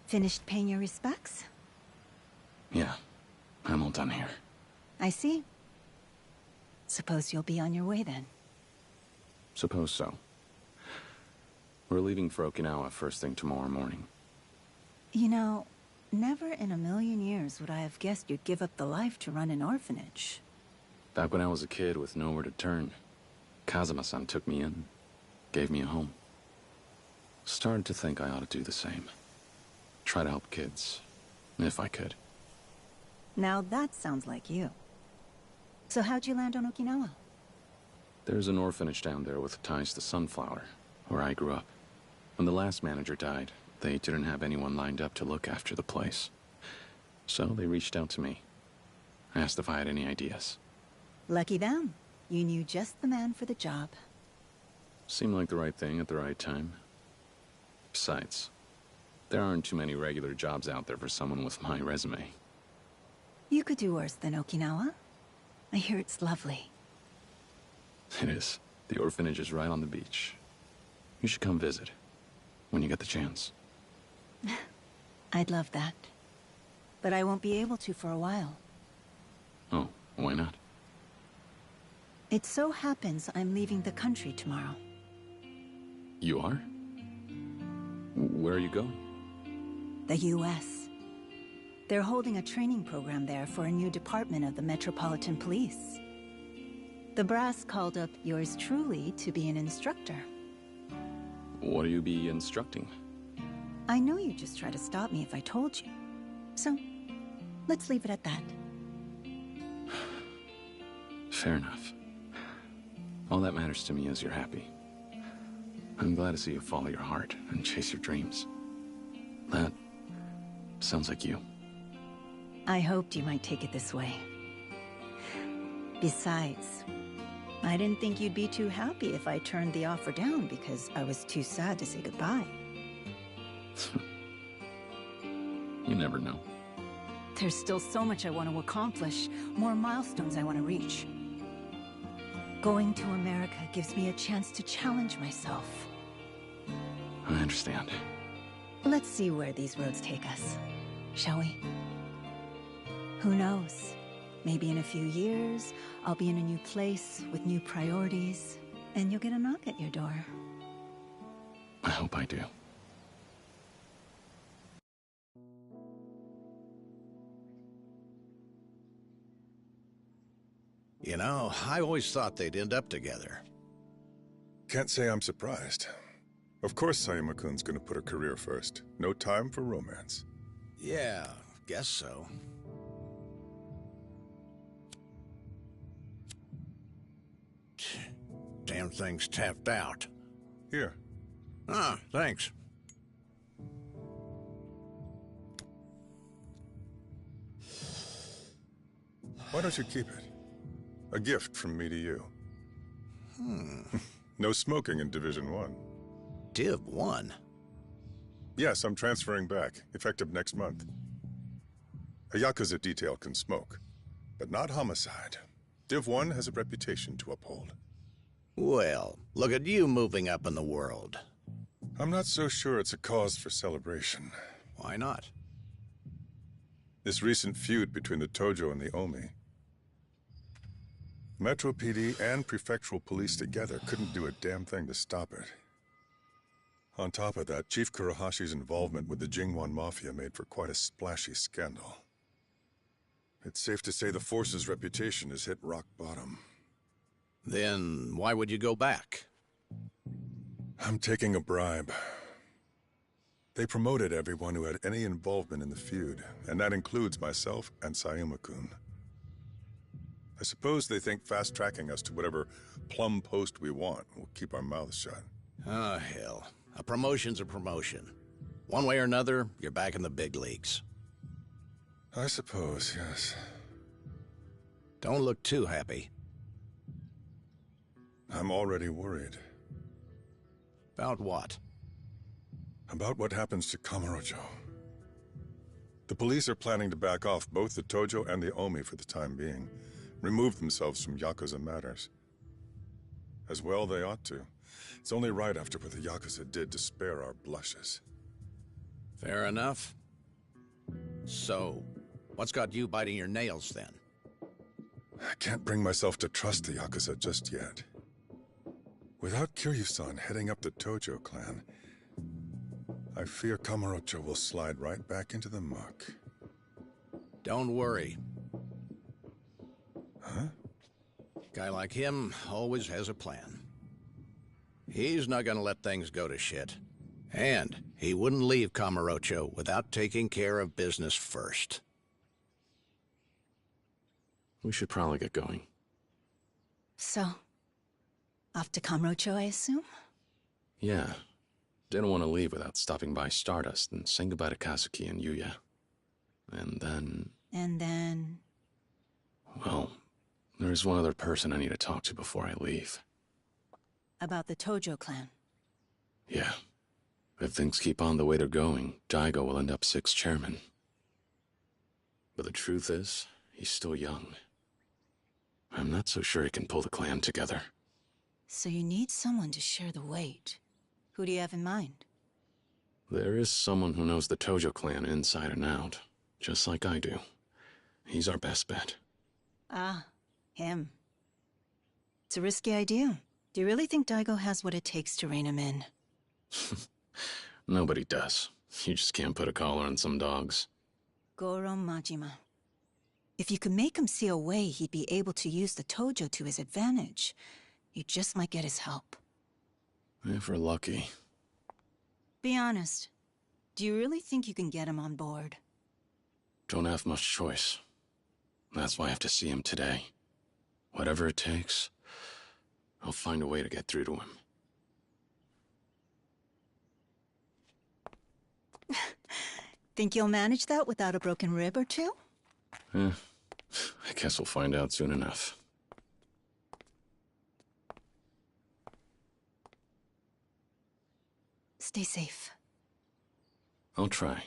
Finished paying your respects? Yeah, I'm all done here. I see. Suppose you'll be on your way then. Suppose so. We're leaving for Okinawa first thing tomorrow morning. You know, never in a million years would I have guessed you'd give up the life to run an orphanage. Back when I was a kid with nowhere to turn, Kazuma-san took me in, gave me a home. Started to think I ought to do the same. Try to help kids, if I could. Now that sounds like you. So how'd you land on Okinawa? There's an orphanage down there with ties to Sunflower, where I grew up. When the last manager died, they didn't have anyone lined up to look after the place. So they reached out to me. Asked if I had any ideas. Lucky them. You knew just the man for the job. Seemed like the right thing at the right time. Besides, there aren't too many regular jobs out there for someone with my resume. You could do worse than Okinawa. I hear it's lovely. It is. The orphanage is right on the beach. You should come visit, when you get the chance. I'd love that. But I won't be able to for a while. Oh, why not? It so happens I'm leaving the country tomorrow. You are? Where are you going? The U.S. They're holding a training program there for a new department of the Metropolitan Police. The brass called up yours truly to be an instructor. What do you be instructing? I know you'd just try to stop me if I told you. So, let's leave it at that. Fair enough. All that matters to me is you're happy. I'm glad to see you follow your heart and chase your dreams. That sounds like you. I hoped you might take it this way. Besides, I didn't think you'd be too happy if I turned the offer down because I was too sad to say goodbye. You never know. There's still so much I want to accomplish, more milestones I want to reach. Going to America gives me a chance to challenge myself. I understand. Let's see where these roads take us, shall we? Who knows? Maybe in a few years, I'll be in a new place with new priorities, and you'll get a knock at your door. I hope I do. You know, I always thought they'd end up together. Can't say I'm surprised. Of course Sayama-kun's gonna put her career first. No time for romance. Yeah, guess so. Damn thing's tapped out. Here. Ah, thanks. Why don't you keep it? A gift from me to you. No smoking in Division 1. Div 1? Yes, I'm transferring back, effective next month. A Yakuza detail can smoke, but not homicide. Div 1 has a reputation to uphold. Well, look at you moving up in the world. I'm not so sure it's a cause for celebration. Why not? This recent feud between the Tojo and the Omi. Metro PD and prefectural police together couldn't do a damn thing to stop it. On top of that, Chief Kurahashi's involvement with the Jingwan Mafia made for quite a splashy scandal. It's safe to say the force's reputation has hit rock bottom. Then why would you go back? I'm taking a bribe. They promoted everyone who had any involvement in the feud, and that includes myself and Sayama-kun. I suppose they think fast-tracking us to whatever plum post we want will keep our mouths shut. Oh, hell. A promotion's a promotion. One way or another, you're back in the big leagues. I suppose, yes. Don't look too happy. I'm already worried. About what? About what happens to Kamurocho. The police are planning to back off both the Tojo and the Omi for the time being. Remove themselves from Yakuza matters. As well they ought to. It's only right after what the Yakuza did to spare our blushes. Fair enough. So, what's got you biting your nails then? I can't bring myself to trust the Yakuza just yet. Without Kiryu-san heading up the Tojo clan, I fear Kamurocho will slide right back into the muck. Don't worry. Huh? Guy like him always has a plan. He's not gonna let things go to shit. And he wouldn't leave Kamurocho without taking care of business first. We should probably get going. So, off to Kamurocho, I assume? Yeah. Didn't want to leave without stopping by Stardust and saying goodbye to Kazuki and Yuya. And then... And then... Well, there's one other person I need to talk to before I leave. About the Tojo clan? Yeah. If things keep on the way they're going, Daigo will end up 6th chairman. But the truth is, he's still young. I'm not so sure he can pull the clan together. So you need someone to share the weight. Who do you have in mind? There is someone who knows the Tojo clan inside and out, just like I do. He's our best bet. Ah, him. It's a risky idea. Do you really think Daigo has what it takes to rein him in? Nobody does. You just can't put a collar on some dogs. Goro Majima. If you could make him see a way he'd be able to use the Tojo to his advantage, you just might get his help. If we're lucky. Be honest. Do you really think you can get him on board? Don't have much choice. That's why I have to see him today. Whatever it takes, I'll find a way to get through to him. Think you'll manage that without a broken rib or two? I guess we'll find out soon enough. Stay safe. I'll try.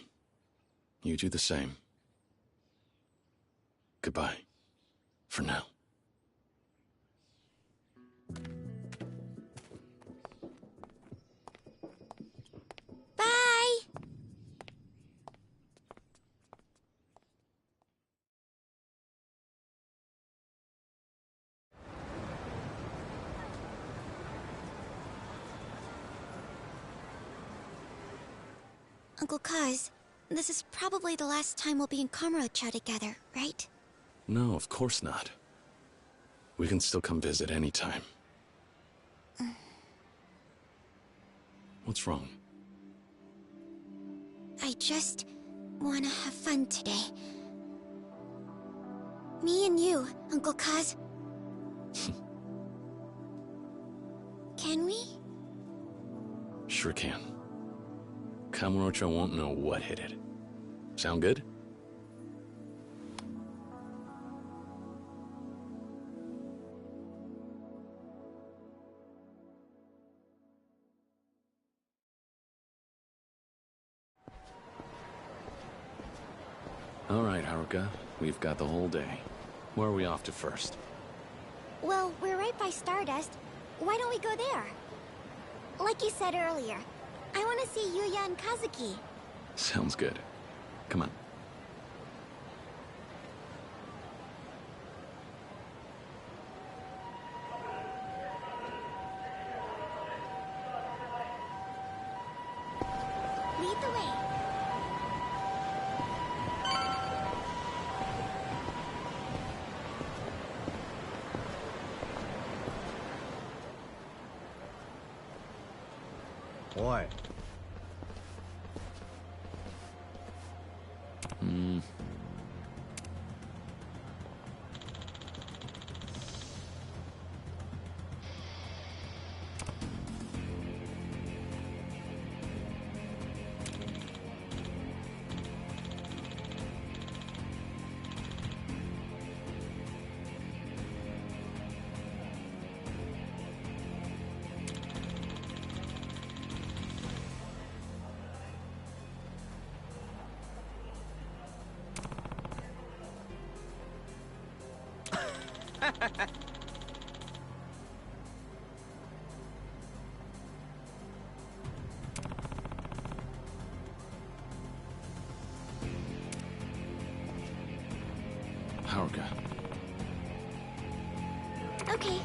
You do the same. Goodbye. For now. Bye! Uncle Kaz, this is probably the last time we'll be in Kamurocho together, right? No, of course not. We can still come visit anytime. What's wrong? I just want to have fun today. Me and you, Uncle Kaz. Can we? Sure can. Kamurocho won't know what hit it. Sound good? All right, Haruka. We've got the whole day. Where are we off to first? Well, we're right by Stardust. Why don't we go there? Like you said earlier, I want to see Yuya and Kazuki. Sounds good. Come on. Lead the way. Boy. Okay.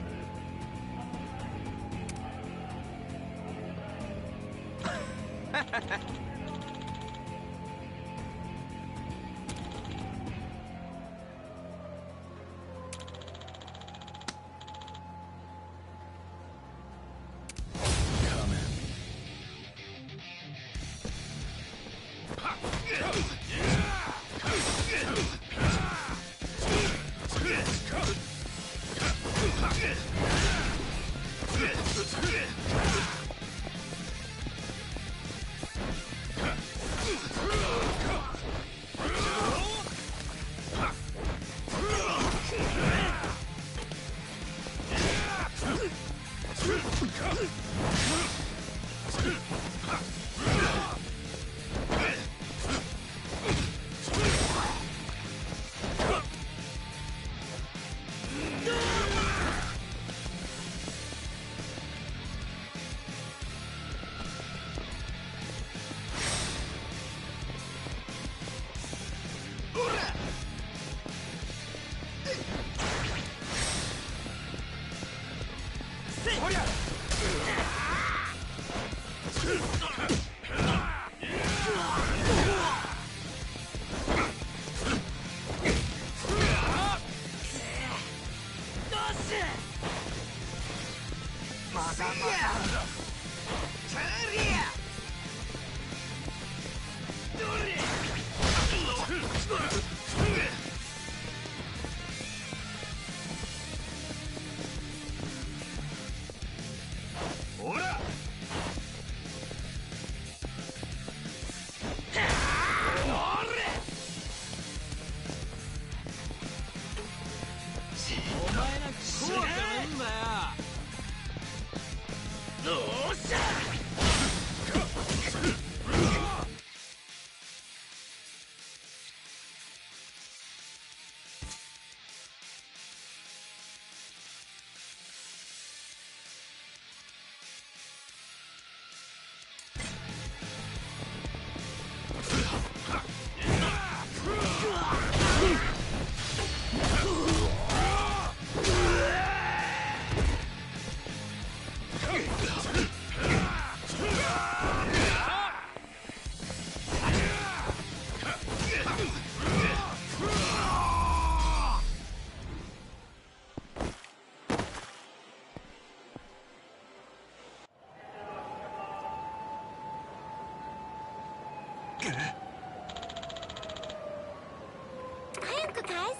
Hi, Uncle Kaz.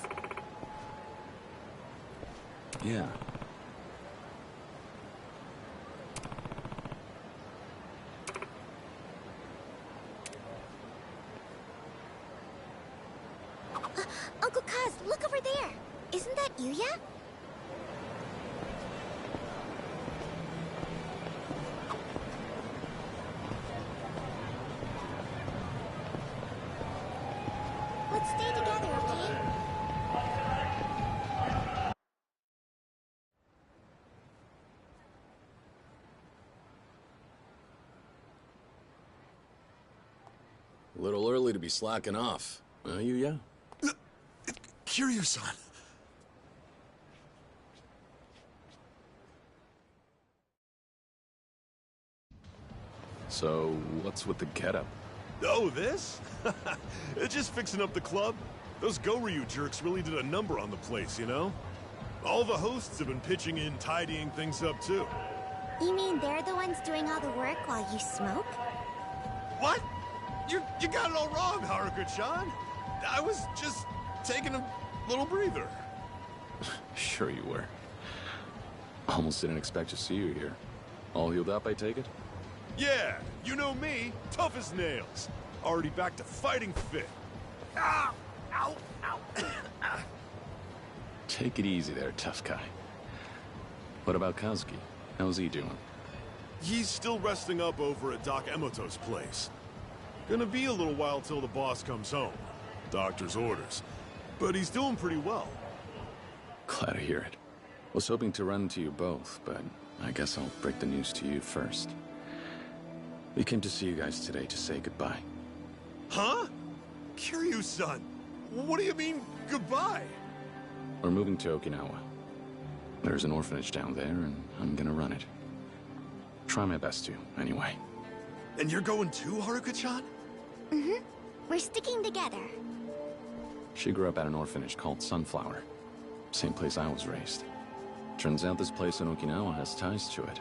Yeah. Uncle Kaz, look over there. Isn't that Yuya? Let's stay together, okay? A little early to be slacking off. Yuya? Kiryu-san. So, what's with the getup? Oh, this? It's just fixing up the club. Those Goryu jerks really did a number on the place, you know? All the hosts have been pitching in, tidying things up, too. You mean they're the ones doing all the work while you smoke? What? You got it all wrong, Haruka-chan. I was just taking a little breather. Sure you were. Almost didn't expect to see you here. All healed up, I take it? Yeah, you know me, tough as nails. Already back to fighting fit. Ow! Ow! Ow! Take it easy there, tough guy. What about Kazuki? How's he doing? He's still resting up over at Doc Emoto's place. Gonna be a little while till the boss comes home. Doctor's orders. But he's doing pretty well. Glad to hear it. Was hoping to run to you both, but I guess I'll break the news to you first. We came to see you guys today to say goodbye. Huh? Kiryu-san, what do you mean, goodbye? We're moving to Okinawa. There's an orphanage down there, and I'm gonna run it. Try my best to, anyway. And you're going too, Haruka-chan? Mm-hmm. We're sticking together. She grew up at an orphanage called Sunflower. Same place I was raised. Turns out this place in Okinawa has ties to it.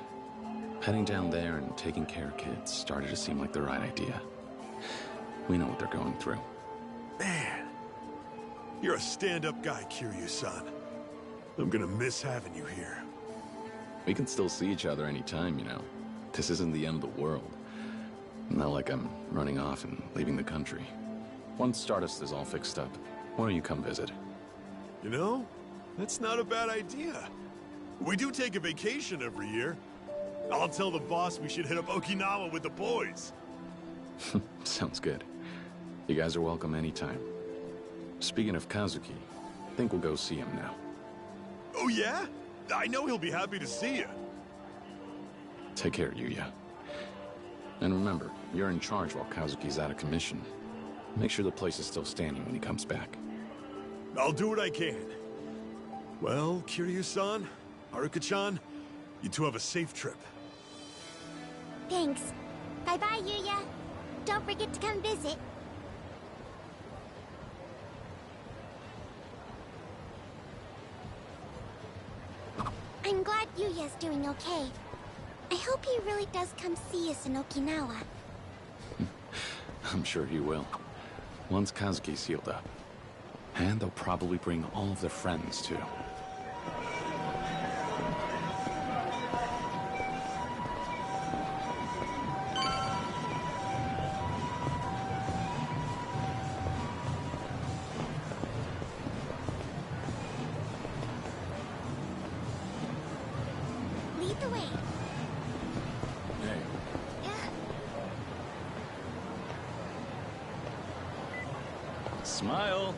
Heading down there and taking care of kids started to seem like the right idea. We know what they're going through. Man, you're a stand-up guy, Kiryu-san. I'm gonna miss having you here. We can still see each other anytime, you know. This isn't the end of the world. Not like I'm running off and leaving the country. Once Stardust is all fixed up, why don't you come visit? You know, that's not a bad idea. We do take a vacation every year. I'll tell the boss we should hit up Okinawa with the boys. Sounds good. You guys are welcome anytime. Speaking of Kazuki, I think we'll go see him now. Oh yeah? I know he'll be happy to see you. Take care, Yuya. And remember, you're in charge while Kazuki's out of commission. Make sure the place is still standing when he comes back. I'll do what I can. Well, Kiryu-san, Haruka-chan, you two have a safe trip. Thanks. Bye-bye, Yuya. Don't forget to come visit. I'm glad Yuya's doing okay. I hope he really does come see us in Okinawa. I'm sure he will. Once Kazuki's healed up. And they'll probably bring all of their friends, too. Lead the way. Hey. Smile.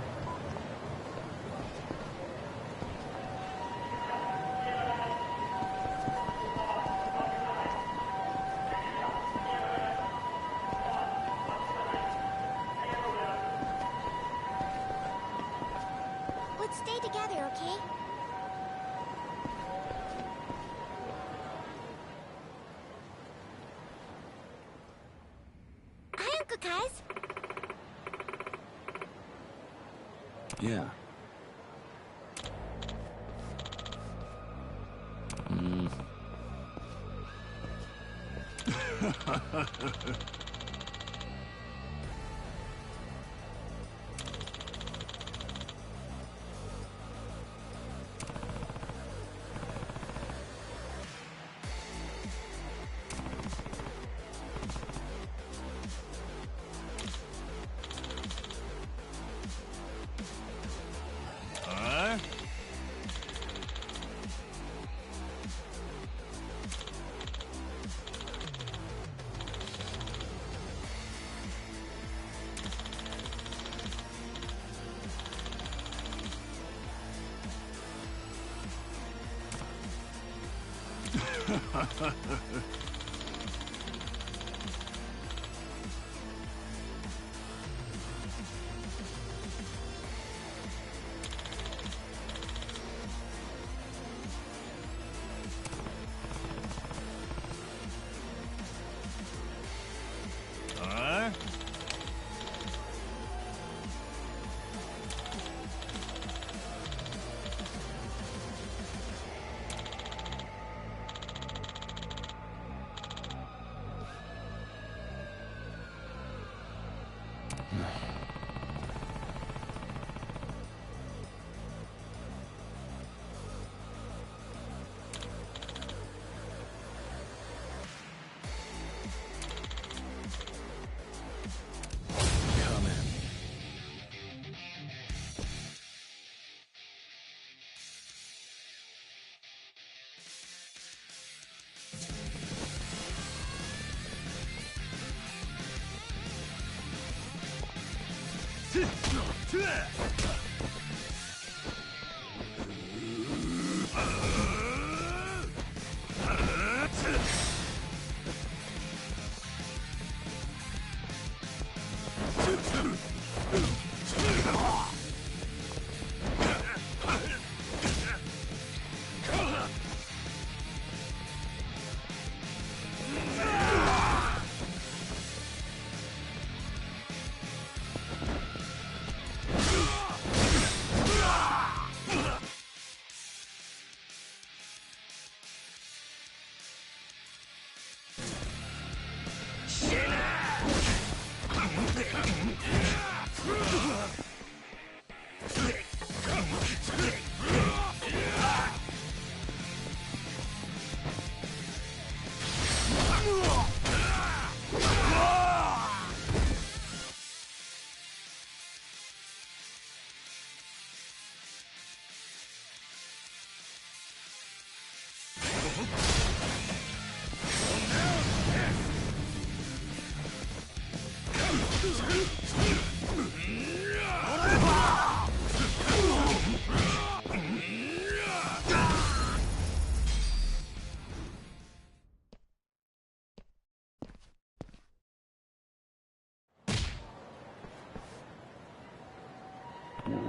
Let's stay together, okay? Hi, Uncle Kaz. Yeah.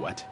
What?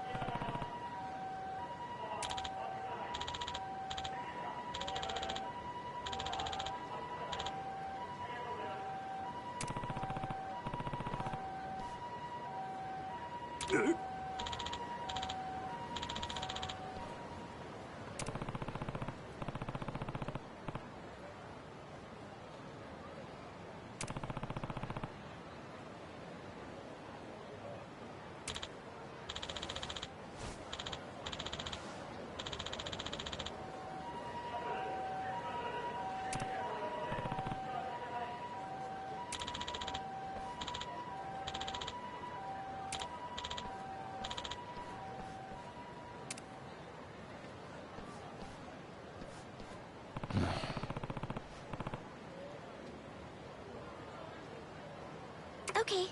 Okay.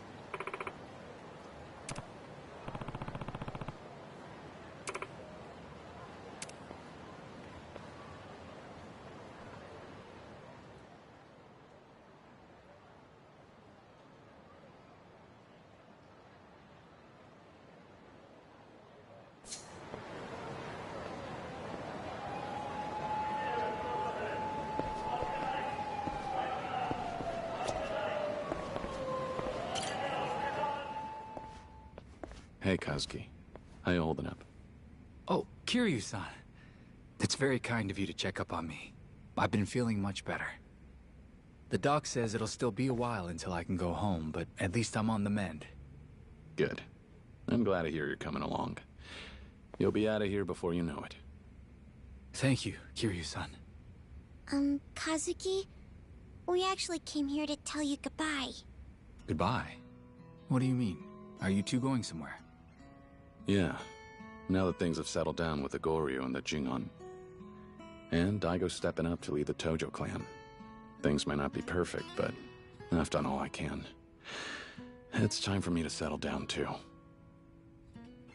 Hey, Kazuki. How you holding up? Oh, Kiryu-san. It's very kind of you to check up on me. I've been feeling much better. The doc says it'll still be a while until I can go home, but at least I'm on the mend. Good. I'm glad to hear you're coming along. You'll be out of here before you know it. Thank you, Kiryu-san. Kazuki, we actually came here to tell you goodbye. Goodbye? What do you mean? Are you two going somewhere? Yeah. Now that things have settled down with the Goryu and the Jingon. And Daigo's stepping up to lead the Tojo clan. Things may not be perfect, but I've done all I can. It's time for me to settle down, too.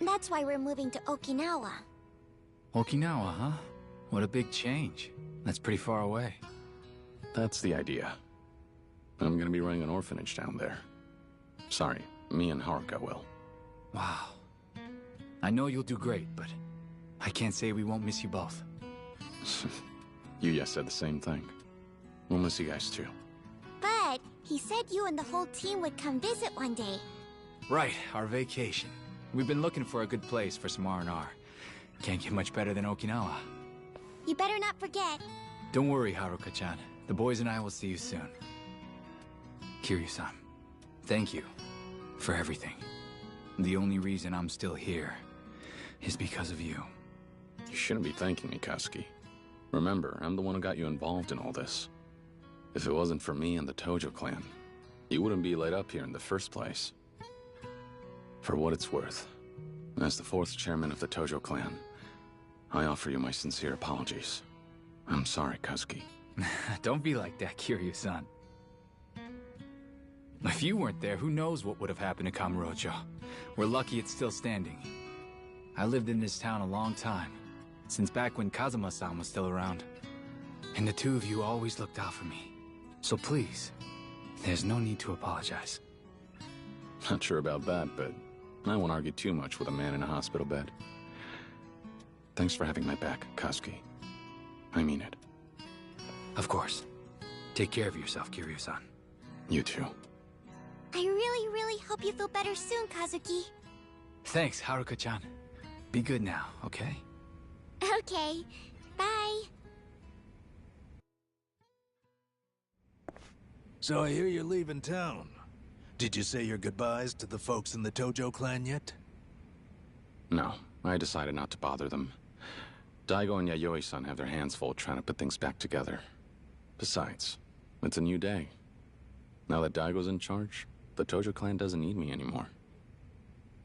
That's why we're moving to Okinawa. Okinawa, huh? What a big change. That's pretty far away. That's the idea. I'm gonna be running an orphanage down there. Sorry, me and Haruka will. Wow. I know you'll do great, but I can't say we won't miss you both. Yuya said the same thing. We'll miss you guys too. But he said you and the whole team would come visit one day. Right, our vacation. We've been looking for a good place for some R&R. Can't get much better than Okinawa. You better not forget. Don't worry, Haruka-chan. The boys and I will see you soon. Kiryu-san, thank you for everything. The only reason I'm still here is because of you. You shouldn't be thanking me, Kazuki. Remember, I'm the one who got you involved in all this. If it wasn't for me and the Tojo clan, you wouldn't be laid up here in the first place. For what it's worth, as the fourth chairman of the Tojo clan, I offer you my sincere apologies. I'm sorry, Kazuki. Don't be like that, Kiryu-san. If you weren't there, who knows what would have happened to Kamurocho. We're lucky it's still standing. I lived in this town a long time, since back when Kazuma-san was still around. And the two of you always looked out for me. So please, there's no need to apologize. Not sure about that, but I won't argue too much with a man in a hospital bed. Thanks for having my back, Kazuki. I mean it. Of course. Take care of yourself, Kiryu-san. You too. I really, really hope you feel better soon, Kazuki. Thanks, Haruka-chan. Be good now, okay? Okay. Bye. So I hear you're leaving town. Did you say your goodbyes to the folks in the Tojo clan yet? No, I decided not to bother them. Daigo and Yayoi-san have their hands full trying to put things back together. Besides, it's a new day. Now that Daigo's in charge, the Tojo clan doesn't need me anymore.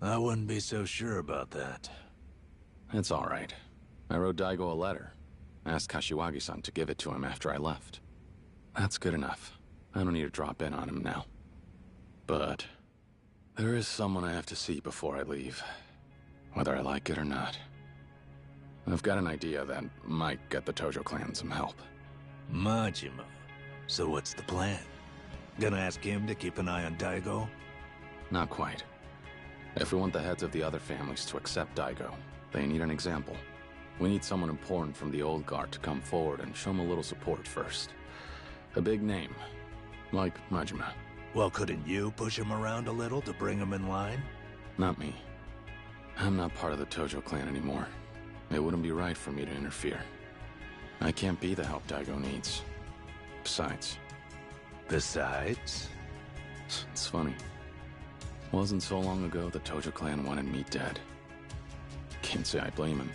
I wouldn't be so sure about that. It's all right. I wrote Daigo a letter. Asked Kashiwagi-san to give it to him after I left. That's good enough. I don't need to drop in on him now. But there is someone I have to see before I leave, whether I like it or not. I've got an idea that might get the Tojo clan some help. Majima. So what's the plan? Gonna ask him to keep an eye on Daigo? Not quite. If we want the heads of the other families to accept Daigo, they need an example. We need someone important from the old guard to come forward and show them a little support first. A big name, like Majima. Well, couldn't you push him around a little to bring him in line? Not me. I'm not part of the Tojo clan anymore. It wouldn't be right for me to interfere. I can't be the help Daigo needs. Besides? It's funny. Wasn't so long ago the Tojo clan wanted me dead. Can't say I blame him.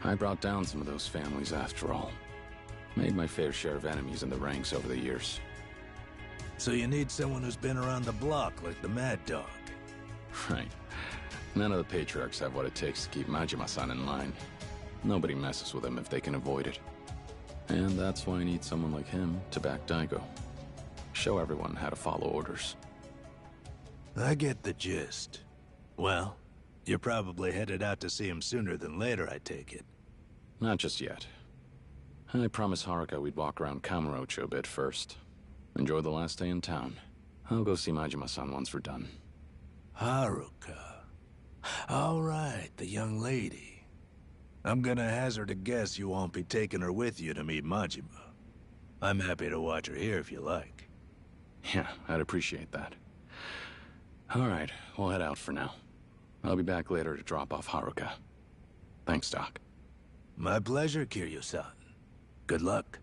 I brought down some of those families after all. Made my fair share of enemies in the ranks over the years. So you need someone who's been around the block like the Mad Dog. Right. None of the patriarchs have what it takes to keep Majima-san in line. Nobody messes with him if they can avoid it. And that's why I need someone like him to back Daigo. Show everyone how to follow orders. I get the gist. Well, you're probably headed out to see him sooner than later, I take it. Not just yet. I promised Haruka we'd walk around Kamurocho a bit first. Enjoy the last day in town. I'll go see Majima-san once we're done. Haruka. All right, the young lady. I'm gonna hazard a guess you won't be taking her with you to meet Majima. I'm happy to watch her here if you like. Yeah, I'd appreciate that. All right, we'll head out for now. I'll be back later to drop off Haruka. Thanks, Doc. My pleasure, Kiryu-san. Good luck.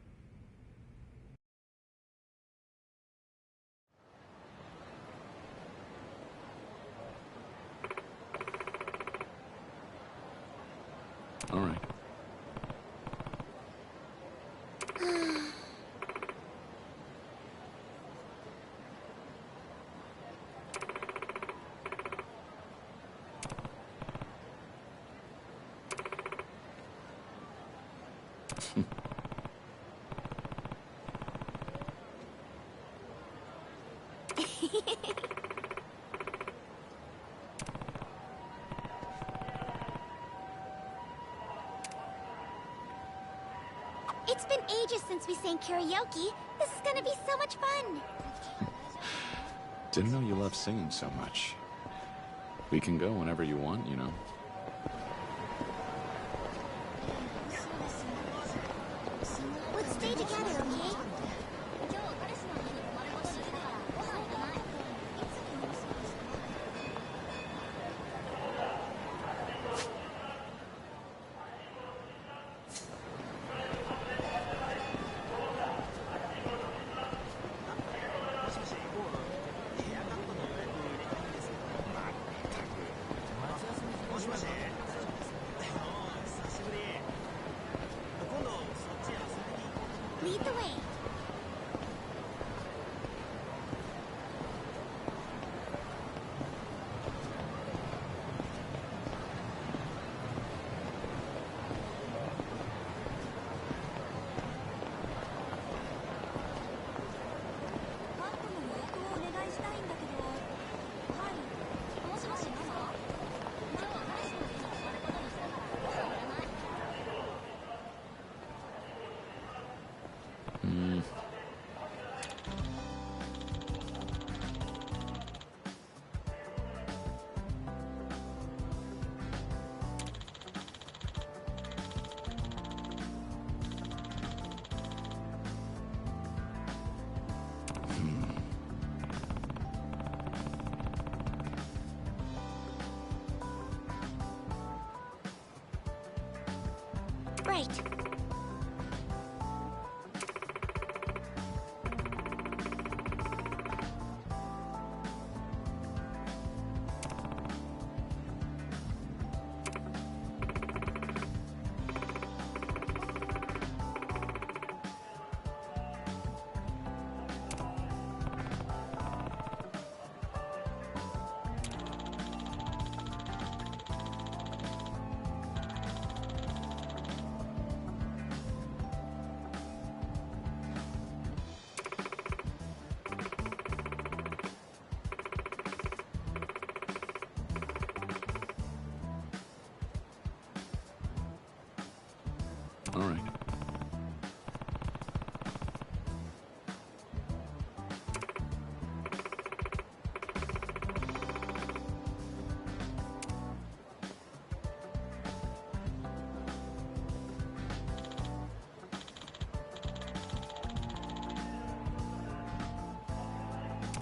All right. It's been ages since we sang karaoke. This is gonna be so much fun. Didn't know you loved singing so much. We can go whenever you want, you know. Let's stay together, okay? Lead the way. Right.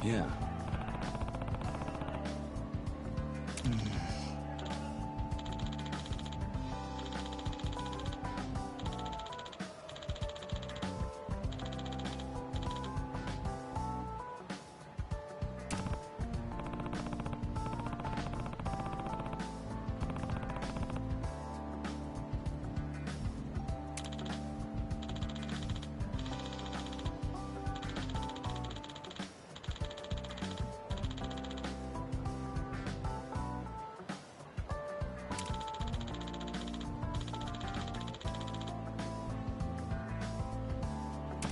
Yeah.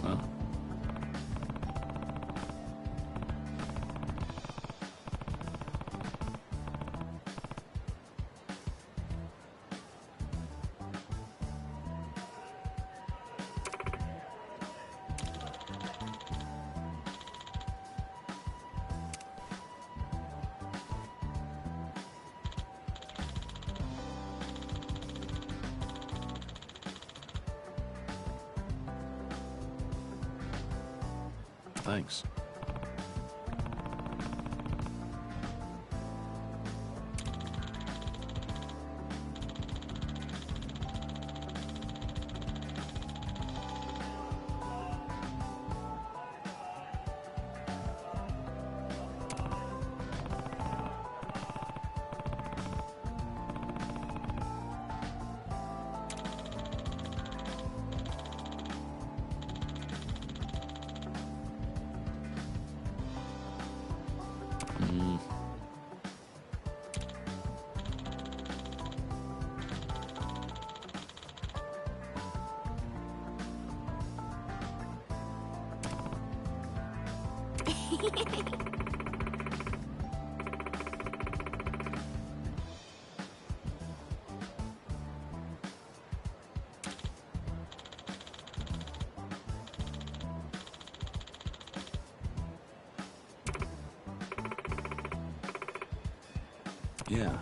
Well. Thanks. Yeah.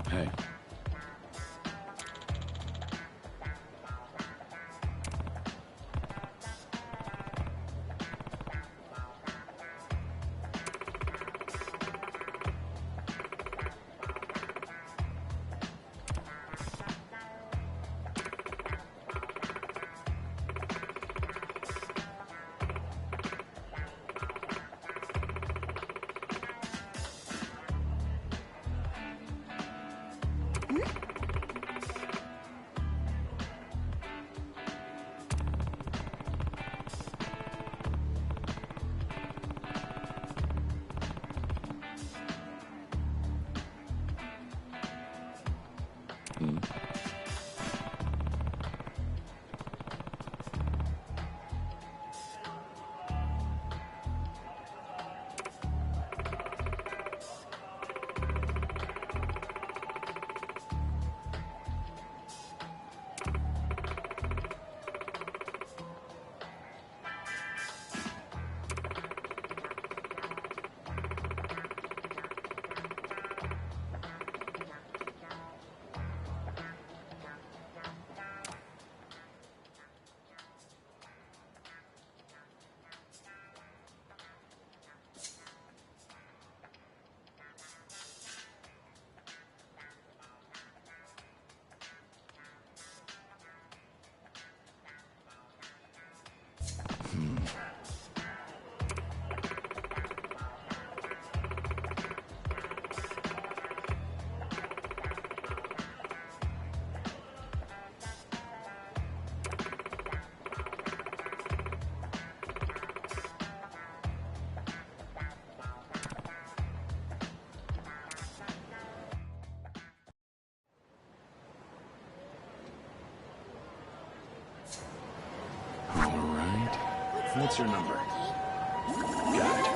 Hey. What's your number? Got it.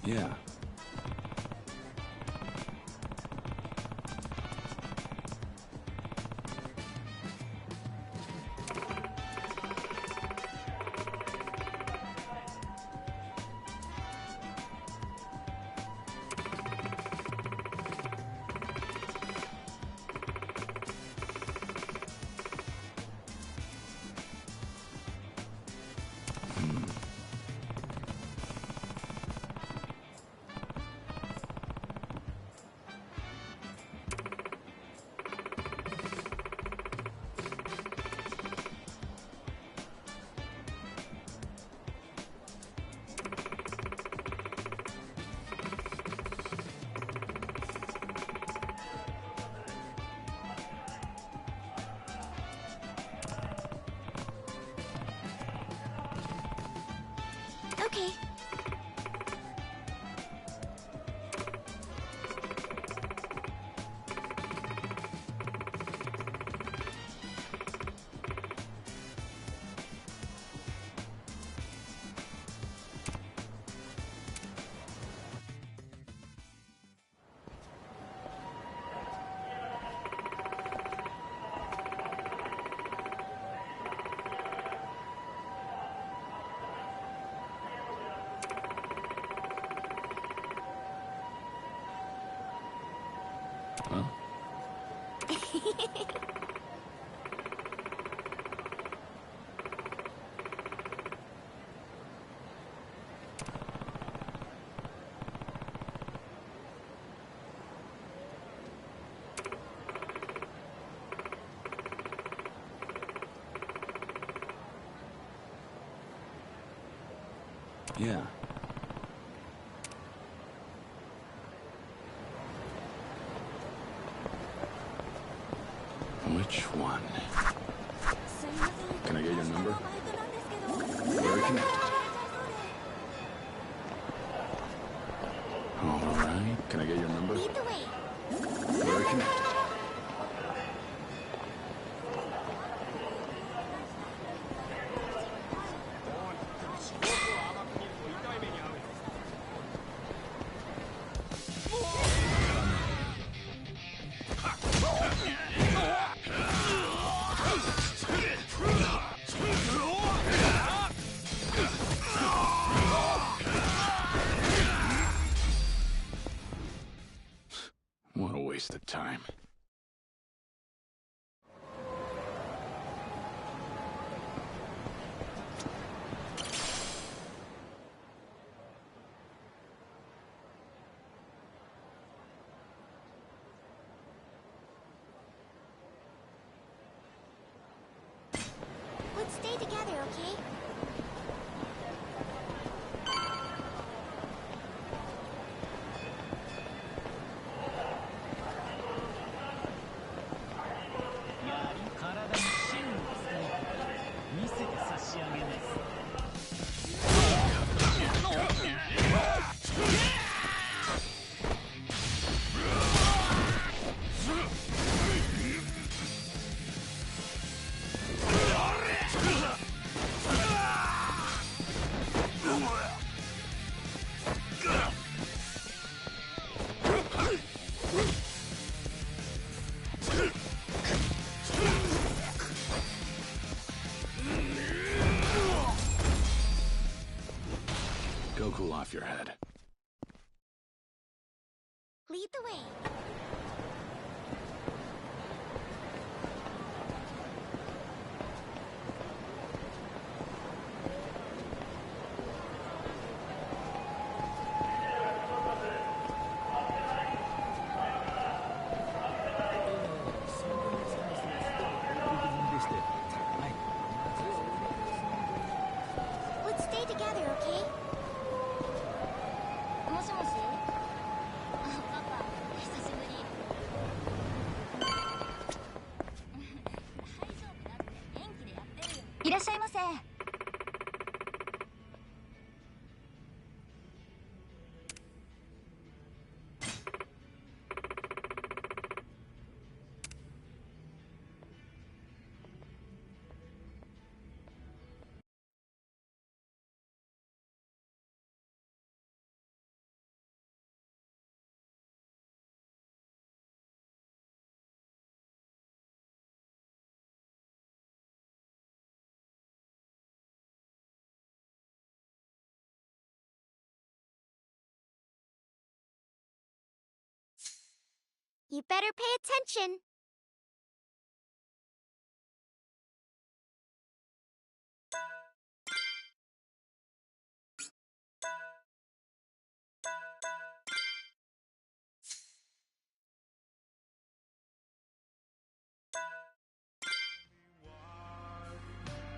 Yeah. Okay. Huh? Yeah. Which one? Can I get your number? Where we connect? All right. Can I get your number? Lead the way. Where we connect? What a waste of time. Let's stay together, okay? らっしゃいませ。You better pay attention.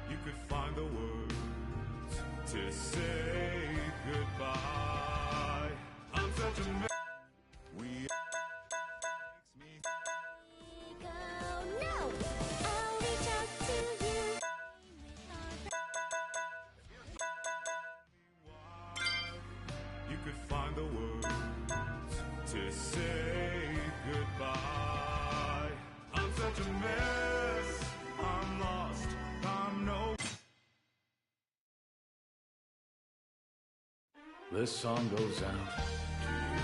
You could find the words to say goodbye. I'm such a mess. We No, I'll reach out to you. You could find the words to say goodbye. I'm such a mess. I'm lost. I'm no. This song goes out to you.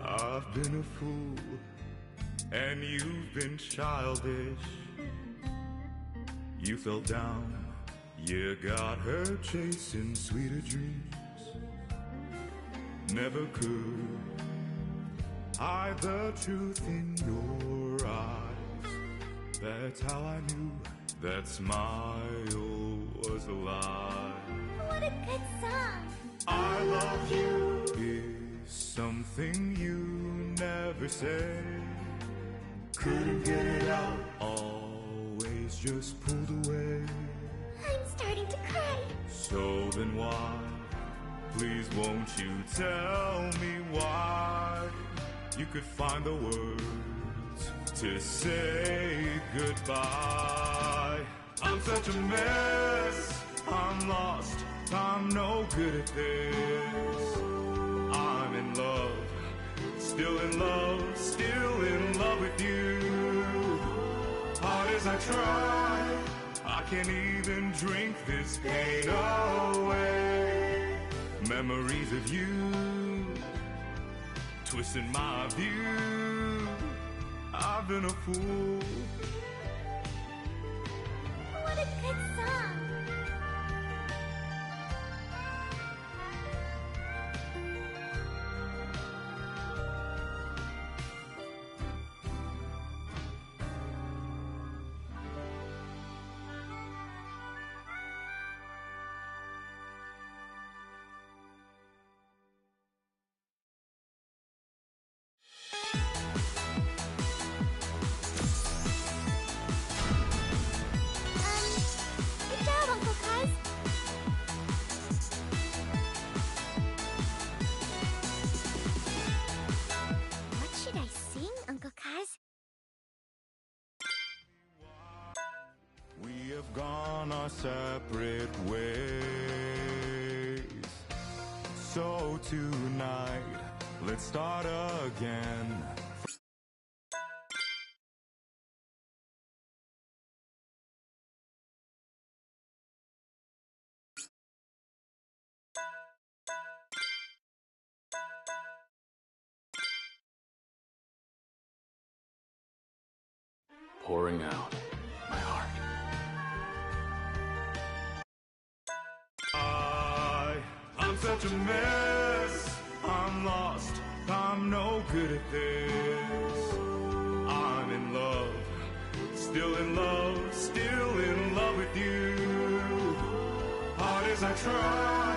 I've been a fool, and you've been childish. You fell down, you got her chasing sweeter dreams. Never could hide the truth in your eyes. That's how I knew that smile was a lie. What a good song. I love you is something you never say. Couldn't get it out, always just pulled away. I'm starting to cry. So then why, please won't you tell me why? You could find the words to say goodbye. I'm such a mess, I'm lost, I'm no good at this. I'm in love, still in love with you. Hard as I try, I can't even drink this pain away. Memories of you, twisting my view. I've been a fool. What a good song. Good job, Uncle Kaz. What should I sing, Uncle Kaz? We have gone our separate ways. So tonight, let's start again. Pouring out my heart. I'm such a mess, I'm lost, I'm no good at this. I'm in love, still in love with you. Hard as I try,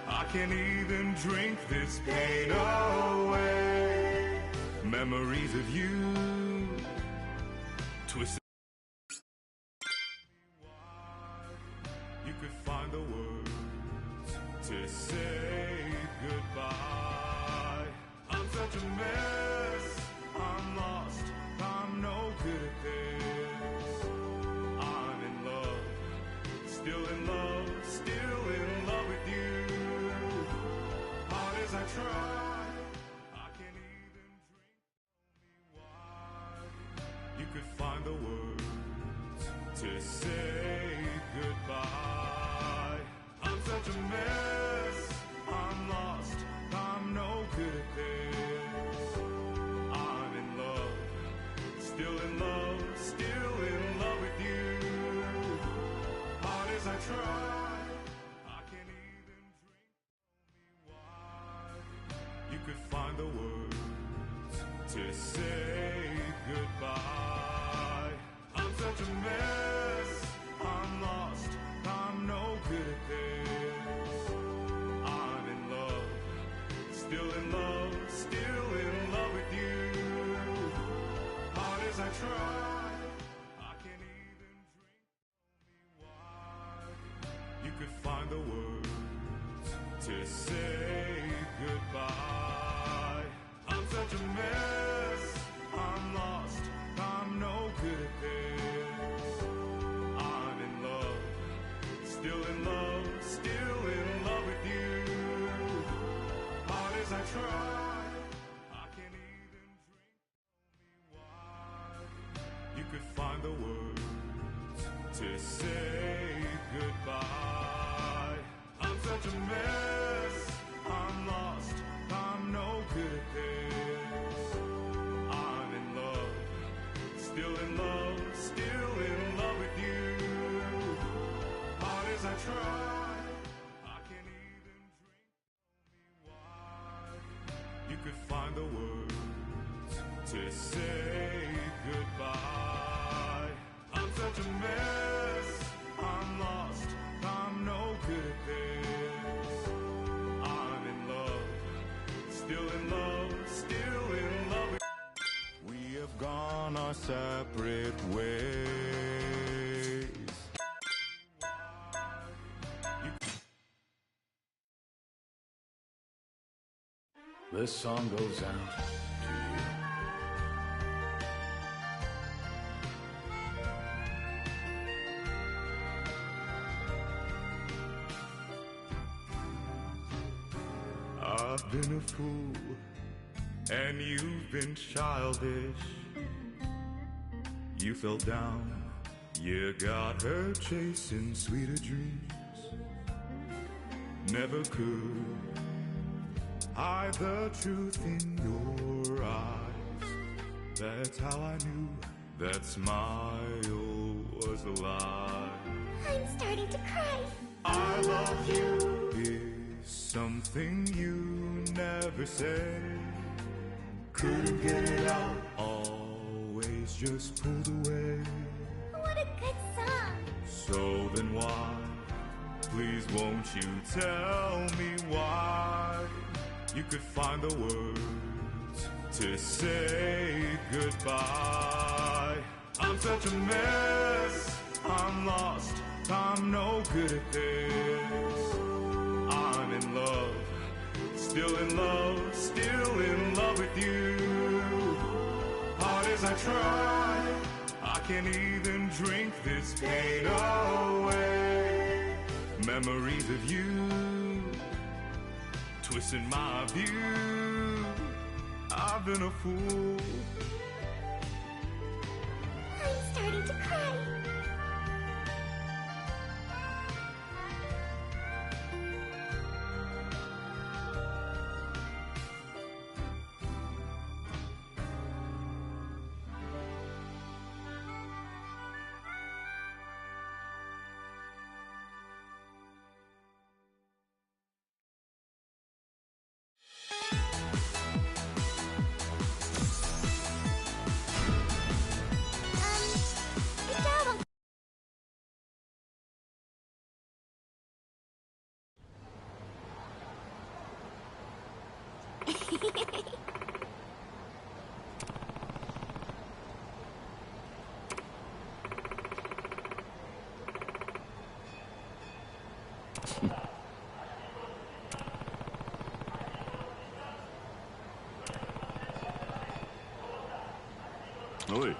I can't even drink this pain away. Memories of you, twisted. You could find the words to say such a mess. I'm lost. I'm no good at this. I'm in love. Still in love. Still in love with you. Hard as I try, I can't even drink. Tell me why. You could find the words to say goodbye. I'm such a mess. I'm lost. I'm no good at this. I'm in love. Still in love. Still in love with you. Hard as I try, I can't even drink. Tell me why. You could find the words to say goodbye. I'm such a mess. I'm lost. I'm no good at this. I'm in love. Still in love. Still in love with you. Hard as I try, I can't even drink. Tell me why. You could find the words to say goodbye. I'm such a mess. I'm lost. I'm no good at this. I'm in love. Still in love. Still in love with you. Hard as I try, I can't even drink. Tell me why. You could find the words to say goodbye. I'm such a mess. I'm lost. I'm no good at this. I'm in love. Still in love. Still in love with you. Hard as I try, I can't even drink. Tell me why. You could find the words to say goodbye. I'm such a mess. I'm lost. I'm no good at this. I'm in love. Still in love. Still in love with you. We have gone our separate ways. This song goes out to you. I've been a fool, and you've been childish. You fell down, you got her chasing sweeter dreams. Never could hide the truth in your eyes. That's how I knew that smile was a lie. I'm starting to cry. I love you is something you never said. Couldn't get it out, always just pulled away. What a good song. So then why, please won't you tell me why? You could find the words to say goodbye. I'm such a mess. I'm lost. I'm no good at this. I'm in love. Still in love. Still in love with you. Hard as I try, I can't even drink this pain away. Memories of you twisting my view. I've been a fool. I'm starting to cry. おい。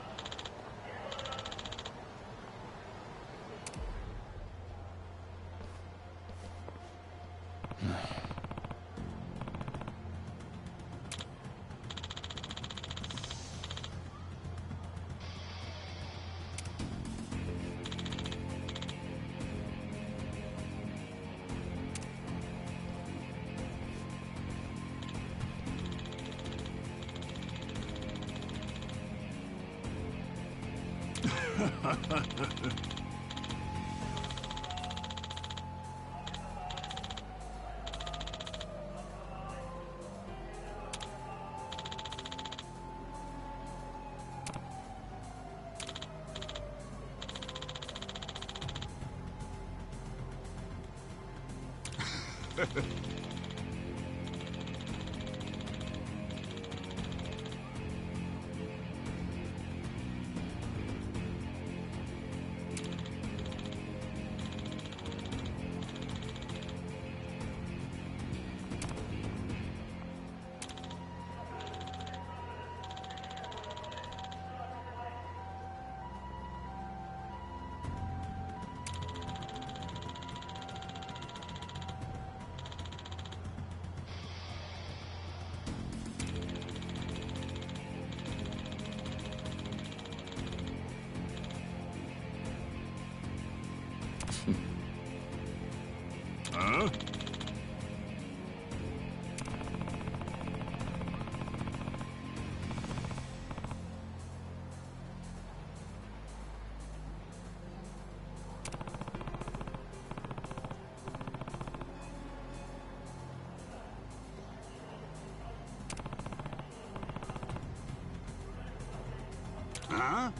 Huh? Huh?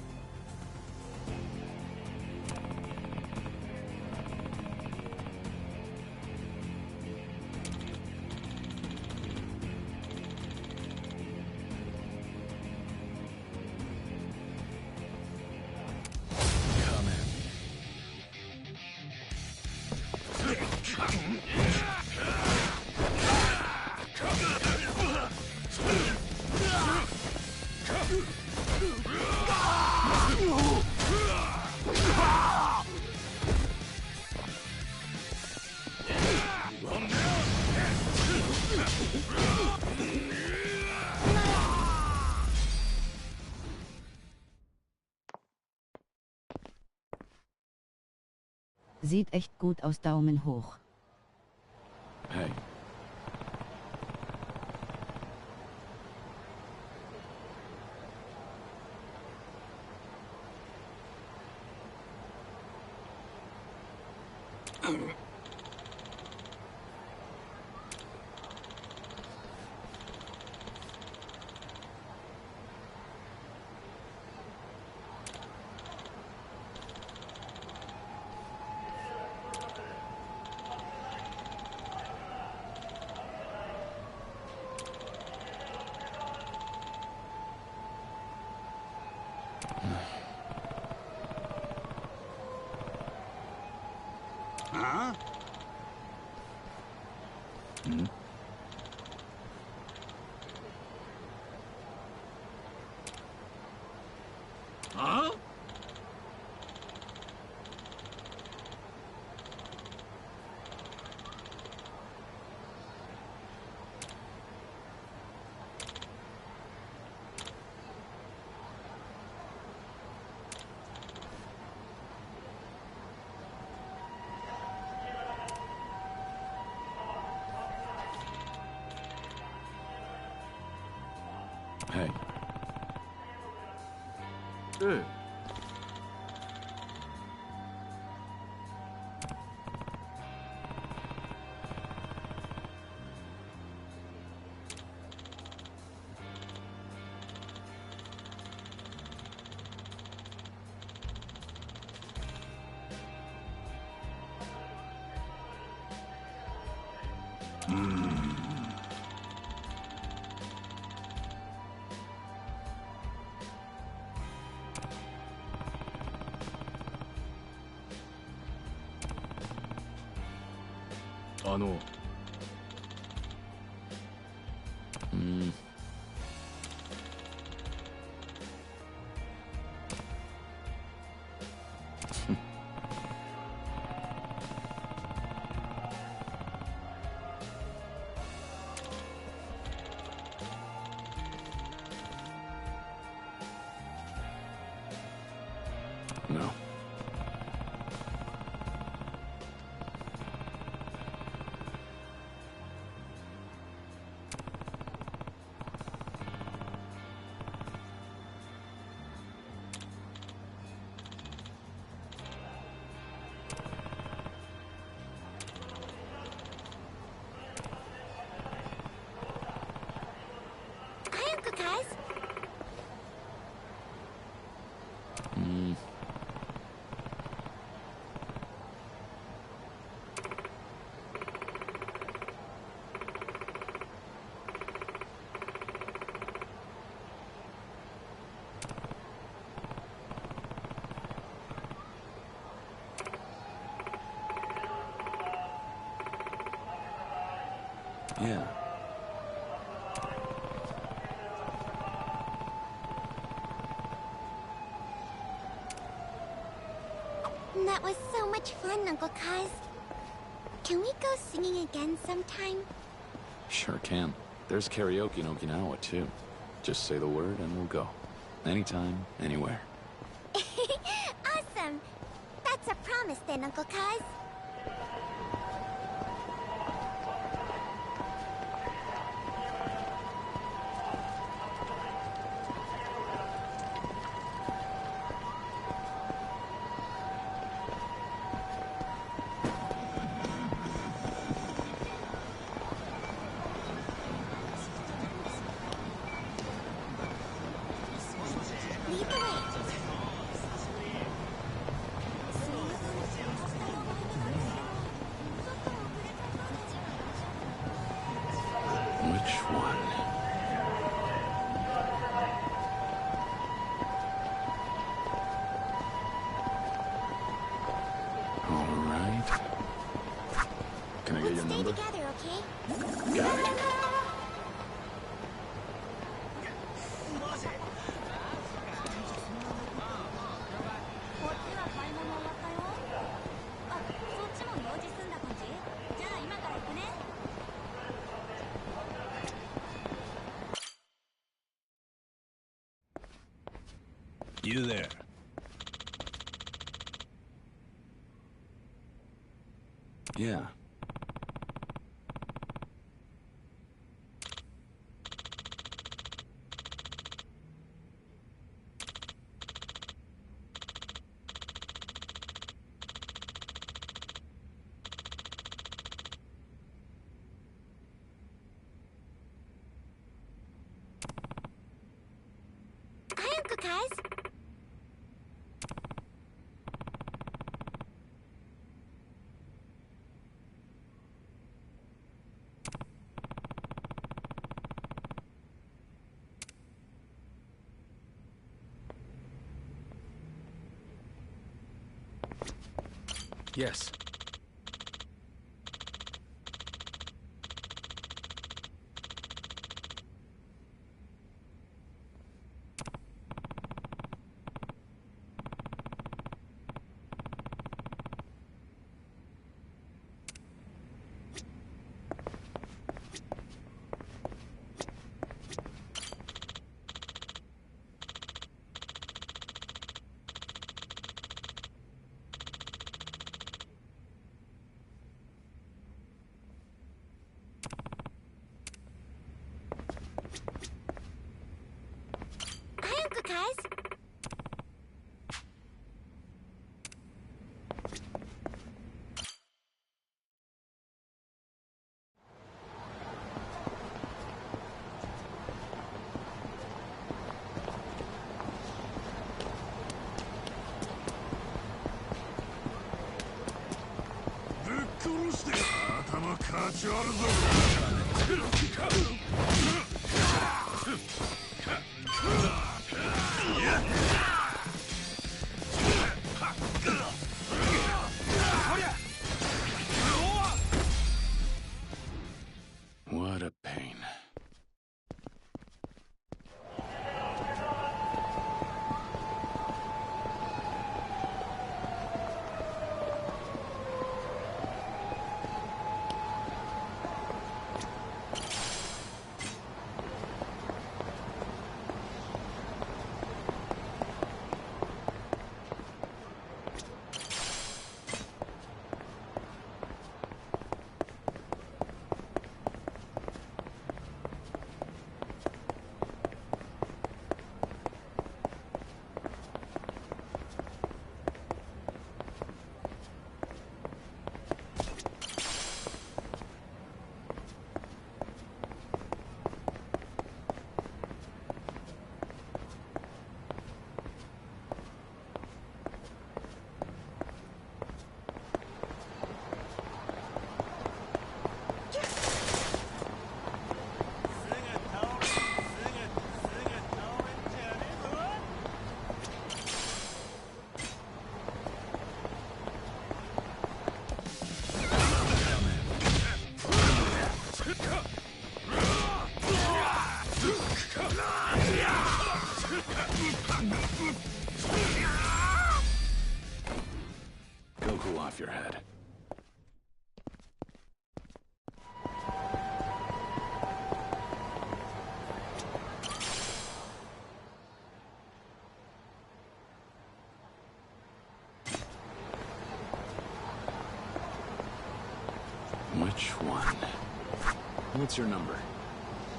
Sieht echt gut aus, Daumen hoch. Hey. Huh? Hmm? Huh? Hey. Hey. Yeah. That was so much fun, Uncle Kaz. Can we go singing again sometime? Sure can. There's karaoke in Okinawa, too. Just say the word and we'll go. Anytime, anywhere. Awesome! That's a promise then, Uncle Kaz. Which one? All right. Can I get your number? Stay together, okay? Got it. You there. Yeah. Hi, Uncle Kaz. Yes. Hi, Uncle Kaz. What a pain. Which one? What's your number?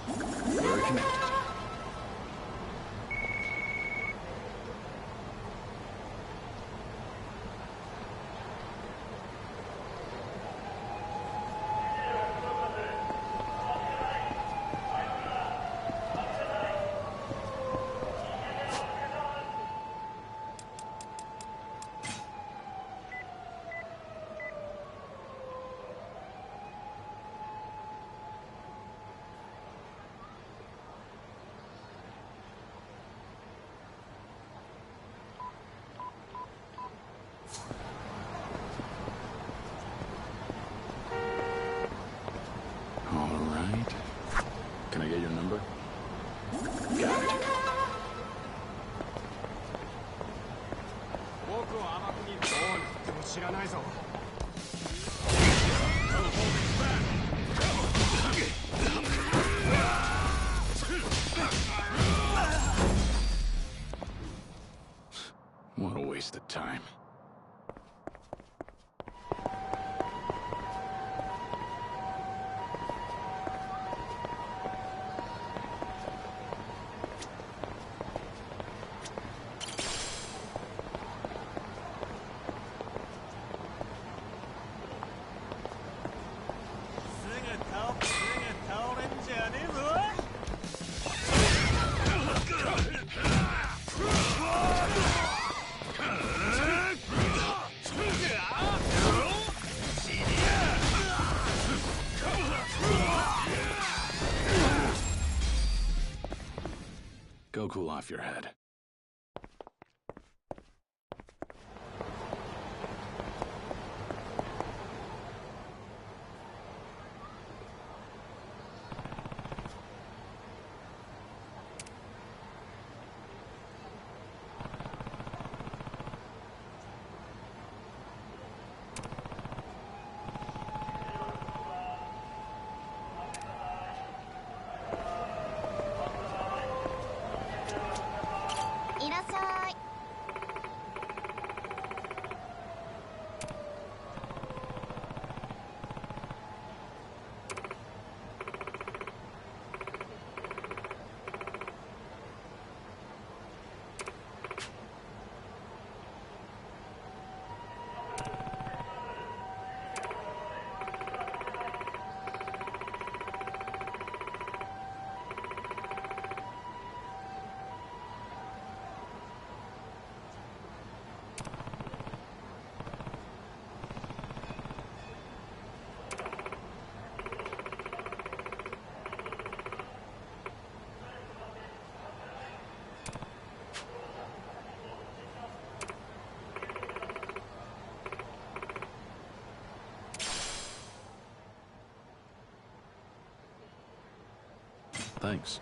We're connected. All right. Can I get your number? Got it. 僕を甘く見る。どうなっても知らないぞ。What a waste of time. Go cool off your head. Thanks.